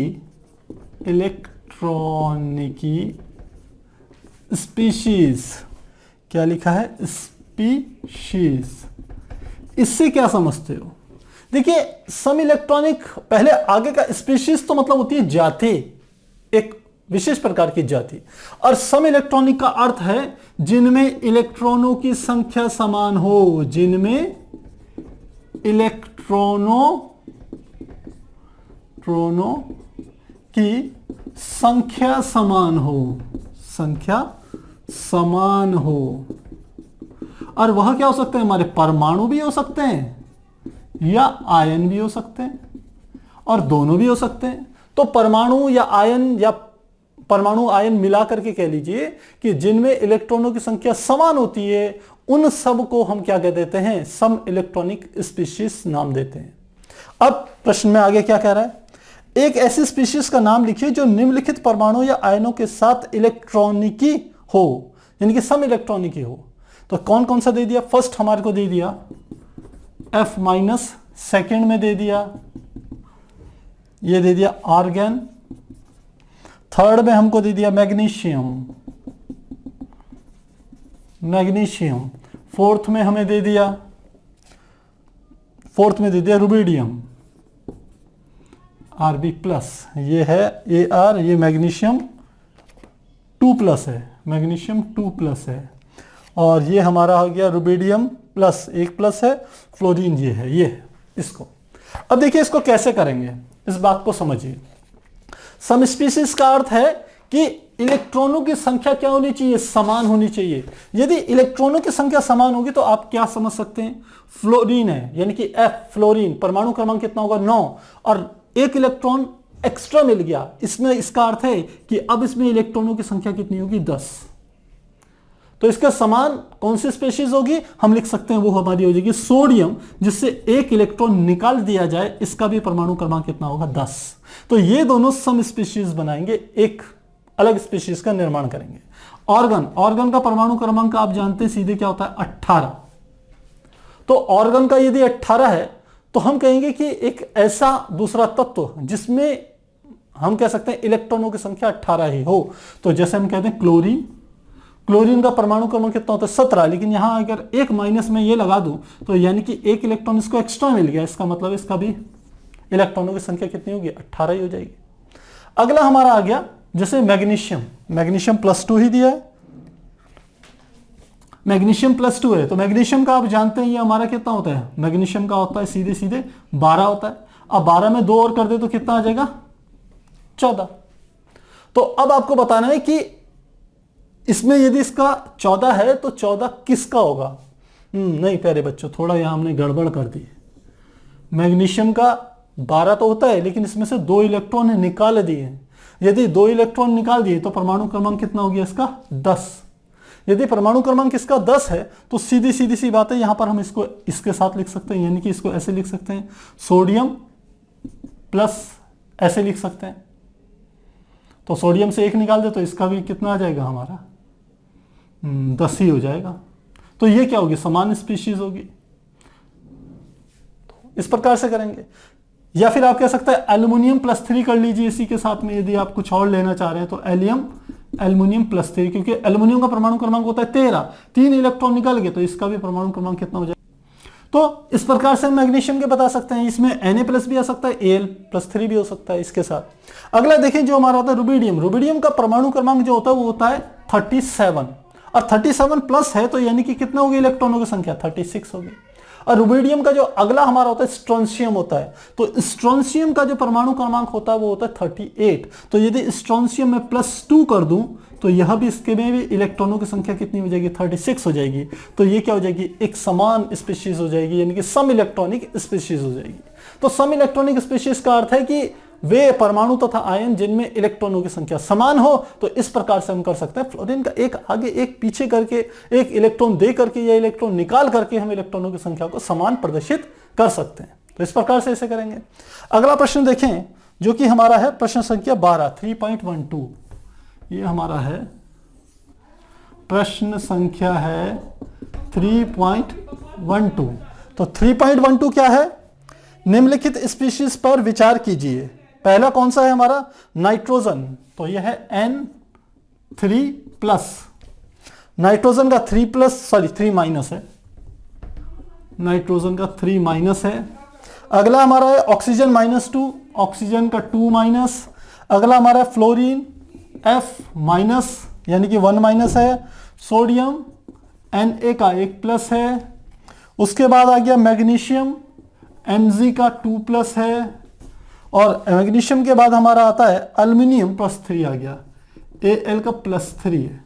A: स्पीशीज, क्या लिखा है, स्पीशीज, इससे क्या समझते हो? देखिए, सम इलेक्ट्रॉनिक, पहले आगे का स्पीशीज तो मतलब होती है जाति, एक विशेष प्रकार की जाति, और सम इलेक्ट्रॉनिक का अर्थ है जिनमें इलेक्ट्रॉनों की संख्या समान हो, जिनमें इलेक्ट्रॉनों की संख्या समान हो, संख्या समान हो। और वह क्या हो सकते हैं, हमारे परमाणु भी हो सकते हैं या आयन भी हो सकते हैं, और दोनों भी हो सकते हैं। तो परमाणु या आयन, या परमाणु आयन मिलाकर के कह लीजिए कि जिनमें इलेक्ट्रॉनों की संख्या समान होती है, उन सब को हम क्या कह देते हैं, सम इलेक्ट्रॉनिक स्पीशीज नाम देते हैं। अब प्रश्न में आगे क्या कह रहा है, एक ऐसी स्पीशीज का नाम लिखिए जो निम्नलिखित परमाणु या आयनों के साथ इलेक्ट्रॉनिकी हो, यानी कि सम इलेक्ट्रॉनिकी हो। तो कौन कौन सा दे दिया? फर्स्ट हमारे को दे दिया F माइनस, सेकेंड में दे दिया, ये दे दिया आर्गन, थर्ड में हमको दे दिया मैग्नीशियम, फोर्थ में हमें दे दिया, रुबिडियम, Rb प्लस, ये है Ar, ये मैग्नीशियम 2+ है, मैग्नीशियम 2+ है, और ये हमारा हो गया रुबिडियम प्लस, 1+ है, फ्लोरीन ये है, ये है इसको। अब देखिए इसको कैसे करेंगे, इस बात को समझिए। सम स्पीशीज का अर्थ है कि इलेक्ट्रॉनों की संख्या क्या होनी चाहिए, समान होनी चाहिए। यदि इलेक्ट्रॉनों की संख्या समान होगी तो आप क्या समझ सकते हैं, फ्लोरीन है, यानी कि F फ्लोरीन, परमाणु क्रमांक कितना होगा 9, और एक इलेक्ट्रॉन एक्स्ट्रा मिल गया, इसमें इसका अर्थ है कि अब इसमें इलेक्ट्रॉनों की संख्या कितनी होगी 10। तो इसके समान कौन सी स्पीशीज होगी, हम लिख सकते हैं वो हमारी हो जाएगी सोडियम, जिससे एक इलेक्ट्रॉन निकाल दिया जाए, इसका भी परमाणु क्रमांक कितना होगा 10। तो ये दोनों सम स्पीशीज बनाएंगे, एक अलग स्पीशीज का निर्माण करेंगे। ऑर्गन का परमाणु क्रमांक आप जानते हैं सीधे क्या होता है 18। तो ऑर्गन का यदि 18 है तो हम कहेंगे कि एक ऐसा दूसरा तत्व जिसमें हम कह सकते हैं इलेक्ट्रॉनों की संख्या 18 ही हो। तो जैसे हम कहते हैं क्लोरीन का परमाणु क्रमांक कितना होता है 17, लेकिन यहां अगर एक माइनस में ये लगा दूं तो यानी कि एक इलेक्ट्रॉन इसको एक्स्ट्रा मिल गया, इसका मतलब इसका भी इलेक्ट्रॉनों की संख्या कितनी होगी 18 ही हो जाएगी। अगला हमारा आ गया जैसे मैग्नीशियम +2 ही दिया है, मैग्नीशियम +2 है। तो मैग्नीशियम का आप जानते हैं ये हमारा कितना होता है, मैग्नीशियम का होता है सीधे सीधे 12 होता है। अब 12 में 2 और कर दे तो कितना आ जाएगा 14। तो अब आपको बताना है कि इसमें यदि इसका 14 है तो 14 किसका होगा। नहीं प्यारे बच्चों, थोड़ा यहां हमने गड़बड़ कर दी। मैग्नीशियम का 12 तो होता है, लेकिन इसमें से 2 इलेक्ट्रॉन निकाल दिए। यदि 2 इलेक्ट्रॉन निकाल दिए तो परमाणु क्रमांक कितना हो गया इसका 10। यदि परमाणु क्रमांक इसका 10 है तो सीधी सी बात है, यहां पर हम इसको इसके साथ लिख सकते हैं, यानी कि इसको ऐसे लिख सकते हैं सोडियम प्लस ऐसे लिख सकते हैं। तो सोडियम से 1 निकाल दे तो इसका भी कितना आ जाएगा हमारा 10 ही हो जाएगा। तो ये क्या होगी, समान स्पीशीज होगी। इस प्रकार से करेंगे। या फिर आप कह सकते हैं एल्युमिनियम +3 कर लीजिए इसी के साथ में, यदि आप कुछ और लेना चाह रहे हैं तो एल्युमिनियम +3, क्योंकि एल्युमिनियम का परमाणु क्रमांक होता है 13, 3 इलेक्ट्रॉन निकल गए तो इसका भी परमाणु क्रमांक कितना हो जाएगा। तो इस प्रकार से हम मैग्नीशियम के बता सकते हैं, इसमें Na+ भी आ सकता है, Al+3 भी हो सकता है इसके साथ। अगला देखें जो हमारा होता है रुबिडियम का परमाणु क्रमांक जो होता है वो होता है 37, और 37 प्लस है तो यानी कि कितना होगी इलेक्ट्रॉनों की संख्या 36 होगी। और रुबिडियम का जो अगला हमारा होता है स्ट्रोंशियम होता है, तो स्ट्रोंशियम का जो परमाणु क्रमांक होता है वो होता है 38। तो यदि स्ट्रोंशियम में +2 कर दूं तो यह भी इसके में भी इलेक्ट्रॉनों की संख्या कितनी हो जाएगी 36 हो जाएगी। तो ये क्या हो जाएगी, एक समान स्पीशीज हो जाएगी, यानी कि सम इलेक्ट्रॉनिक स्पीशीज हो जाएगी। तो सम इलेक्ट्रॉनिक स्पीशीज का अर्थ है कि वे परमाणु तथा आयन जिनमें इलेक्ट्रॉनों की संख्या समान हो। तो इस प्रकार से हम कर सकते हैं फ्लोरीन का एक आगे एक पीछे करके, एक इलेक्ट्रॉन दे करके या इलेक्ट्रॉन निकाल करके हम इलेक्ट्रॉनों की संख्या को समान प्रदर्शित कर सकते हैं। तो इस प्रकार से इसे करेंगे। अगला प्रश्न देखें जो कि हमारा है प्रश्न संख्या 12 3.12। ये हमारा है प्रश्न संख्या है 3.12। तो 3.12 क्या है, निम्नलिखित स्पीशीज पर विचार कीजिए। पहला कौन सा है हमारा नाइट्रोजन, तो यह है N3+। नाइट्रोजन का 3 है, नाइट्रोजन का 3- है। अगला हमारा है ऑक्सीजन -2, ऑक्सीजन का 2-। अगला हमारा है फ्लोरीन F- यानी कि 1- है। सोडियम Na का 1+ है। उसके बाद आ गया मैग्नीशियम Mg का 2+ है। और मैग्नीशियम के बाद हमारा आता है एल्युमिनियम +3 आ गया, Al का +3 है।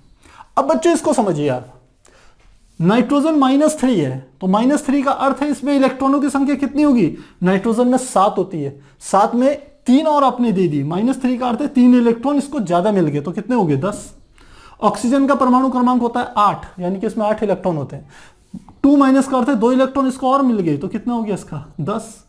A: अब बच्चों इसको समझिए आप, नाइट्रोजन -3 है तो -3 का अर्थ है इसमें इलेक्ट्रॉनों की संख्या कितनी होगी, नाइट्रोजन में 7 होती है, 7 में 3 और आपने दे दी, -3 का अर्थ है 3 इलेक्ट्रॉन इसको ज्यादा मिल गए तो कितने हो गए 10। ऑक्सीजन का परमाणु क्रमांक होता है 8, यानी कि इसमें 8 इलेक्ट्रॉन होते हैं। 2- का अर्थ है 2 इलेक्ट्रॉन इसको और मिल गए तो कितना हो गया इसका 10।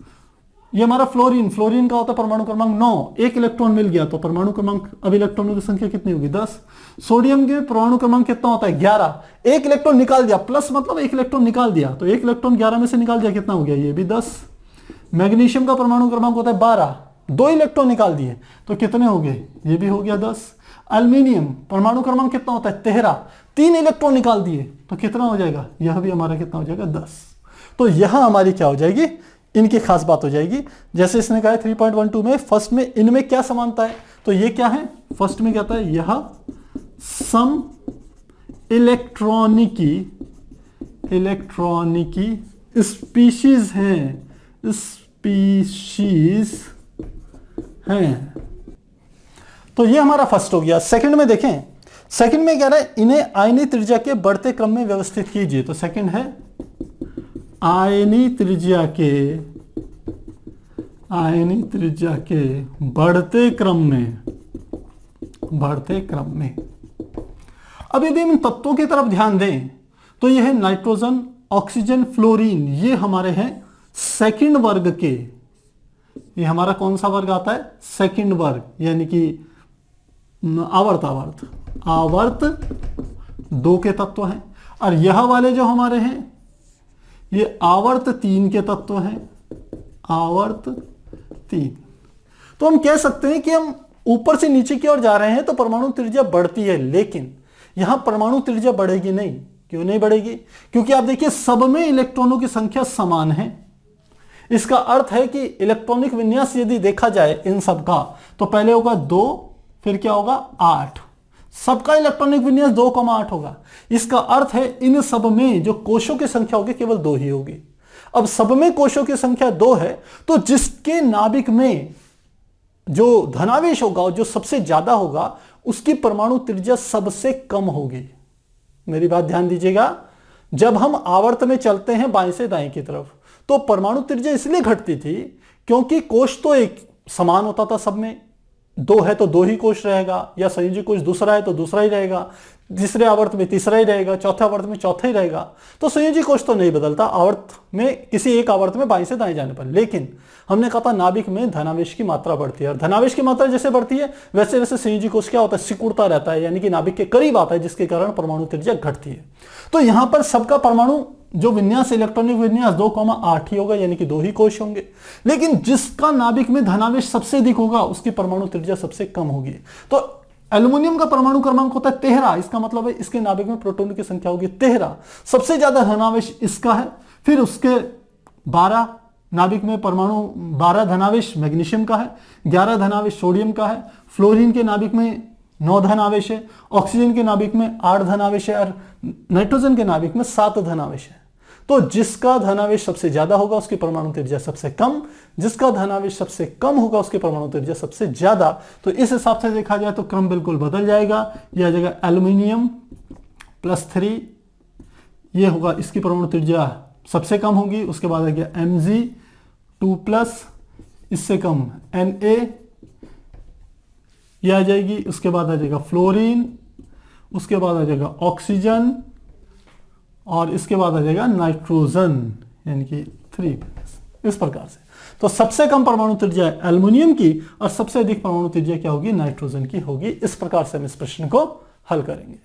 A: ये हमारा फ्लोरीन का होता है परमाणु क्रमांक 9, 1 इलेक्ट्रॉन मिल गया तो परमाणु क्रमांक अब इलेक्ट्रॉनों की संख्या कितनी होगी 10। सोडियम के परमाणु क्रमांक कितना होता है 11, 1 इलेक्ट्रॉन निकाल दिया, प्लस मतलब 1 इलेक्ट्रॉन निकाल दिया तो 1 इलेक्ट्रॉन 11 में से निकाल दिया कितना हो गया ये भी 10। मैग्नीशियम का परमाणु क्रमांक होता है 12, 2 इलेक्ट्रॉन निकाल दिए तो कितने हो गए ये भी हो गया 10। एल्युमिनियम परमाणु क्रमांक कितना होता है 13, 3 इलेक्ट्रॉन निकाल दिए तो कितना हो जाएगा, यह भी हमारा कितना हो जाएगा 10। तो यह हमारी क्या हो जाएगी, इनकी खास बात हो जाएगी। जैसे इसने कहा है 3.12 में फर्स्ट में इनमें क्या समानता है, तो ये क्या है, फर्स्ट में क्या था, यह सम इलेक्ट्रॉनिकी स्पीशीज हैं। तो ये हमारा फर्स्ट हो गया। सेकंड में देखें, सेकंड में क्या है, इन्हें आयनीय त्रिज्या के बढ़ते क्रम में व्यवस्थित कीजिए। तो सेकंड है आयनीय त्रिज्या के बढ़ते क्रम में। अब यदि हम इन तत्वों की तरफ ध्यान दें तो यह है नाइट्रोजन, ऑक्सीजन, फ्लोरीन, ये हमारे हैं सेकंड वर्ग के। ये हमारा कौन सा वर्ग आता है? सेकंड वर्ग, यानी कि आवर्त आवर्त 2 के तत्व हैं। और यह वाले जो हमारे हैं ये आवर्त 3 के तत्व हैं, आवर्त 3। तो हम कह सकते हैं कि हम ऊपर से नीचे की ओर जा रहे हैं तो परमाणु त्रिज्या बढ़ती है, लेकिन यहां परमाणु त्रिज्या बढ़ेगी नहीं। क्यों नहीं बढ़ेगी? क्योंकि आप देखिए सब में इलेक्ट्रॉनों की संख्या समान है। इसका अर्थ है कि इलेक्ट्रॉनिक विन्यास यदि देखा जाए इन सब का तो पहले होगा 2, फिर क्या होगा 8। सबका इलेक्ट्रॉनिक विन्यास 2,8 होगा। इसका अर्थ है इन सब में जो कोशों की संख्या होगी केवल 2 ही होगी। अब सब में कोशों की संख्या 2 है तो जिसके नाभिक में जो धनावेश होगा और जो सबसे ज्यादा होगा उसकी परमाणु त्रिज्या सबसे कम होगी। मेरी बात ध्यान दीजिएगा, जब हम आवर्त में चलते हैं बाएं से दाएं की तरफ तो परमाणु त्रिज्या इसलिए घटती थी क्योंकि कोश तो एक समान होता था सब में। 2 है तो 2 ही कोश रहेगा, या संयोजी कोश दूसरा है तो दूसरा ही रहेगा, तीसरे आवर्त में तीसरा ही रहेगा, चौथे आवर्त में चौथा ही रहेगा। तो संयोजी कोश तो नहीं बदलता आवर्त में, किसी एक आवर्त में बाएं से दाएं जाने पर। लेकिन हमने कहा था नाभिक में धनावेश की मात्रा बढ़ती है, और धनावेश की मात्रा जैसे बढ़ती है वैसे वैसे संयोजी कोश क्या होता है? सिकुड़ता रहता है, यानी कि नाभिक के करीब आता है, जिसके कारण परमाणु त्रिज्या घटती है। तो यहां पर सबका परमाणु जो विन्यास, इलेक्ट्रॉनिक विन्यास 2,8 ही होगा, यानी कि 2 ही कोश होंगे। लेकिन जिसका नाभिक में धनावेश सबसे अधिक होगा उसकी परमाणु त्रिज्या सबसे कम होगी। तो एल्युमिनियम का परमाणु क्रमांक होता है 13। इसका मतलब है इसके नाभिक में प्रोटॉन की संख्या होगी 13। सबसे ज्यादा धनावेश इसका है। फिर उसके 12 नाभिक में परमाणु, 12 धनावेश मैग्नीशियम का है, 11 धनावेश सोडियम का है, फ्लोरीन के नाभिक में 9 धनावेश है, ऑक्सीजन के नाभिक में 8 धनावेश है, और नाइट्रोजन के नाभिक में 7 धनावेश है। तो जिसका धनावेश सबसे ज्यादा होगा उसकी परमाणु त्रिज्या सबसे कम, जिसका धनावेश सबसे कम होगा उसकी परमाणु त्रिज्या सबसे ज्यादा। तो इस हिसाब से देखा जाए तो क्रम बिल्कुल बदल जाएगा। यह आ जाएगा एल्युमिनियम +3, ये होगा, इसकी परमाणु त्रिज्या सबसे कम होगी। उसके बाद आ गया Mg2+, इससे कम Na, ये आ जाएगी। उसके बाद आ जाएगा फ्लोरीन, उसके बाद आ जाएगा ऑक्सीजन, और इसके बाद आ जाएगा नाइट्रोजन, यानी कि 3। इस प्रकार से तो सबसे कम परमाणु त्रिज्या एल्युमिनियम की और सबसे अधिक परमाणु त्रिज्या क्या होगी? नाइट्रोजन की होगी। इस प्रकार से हम इस प्रश्न को हल करेंगे।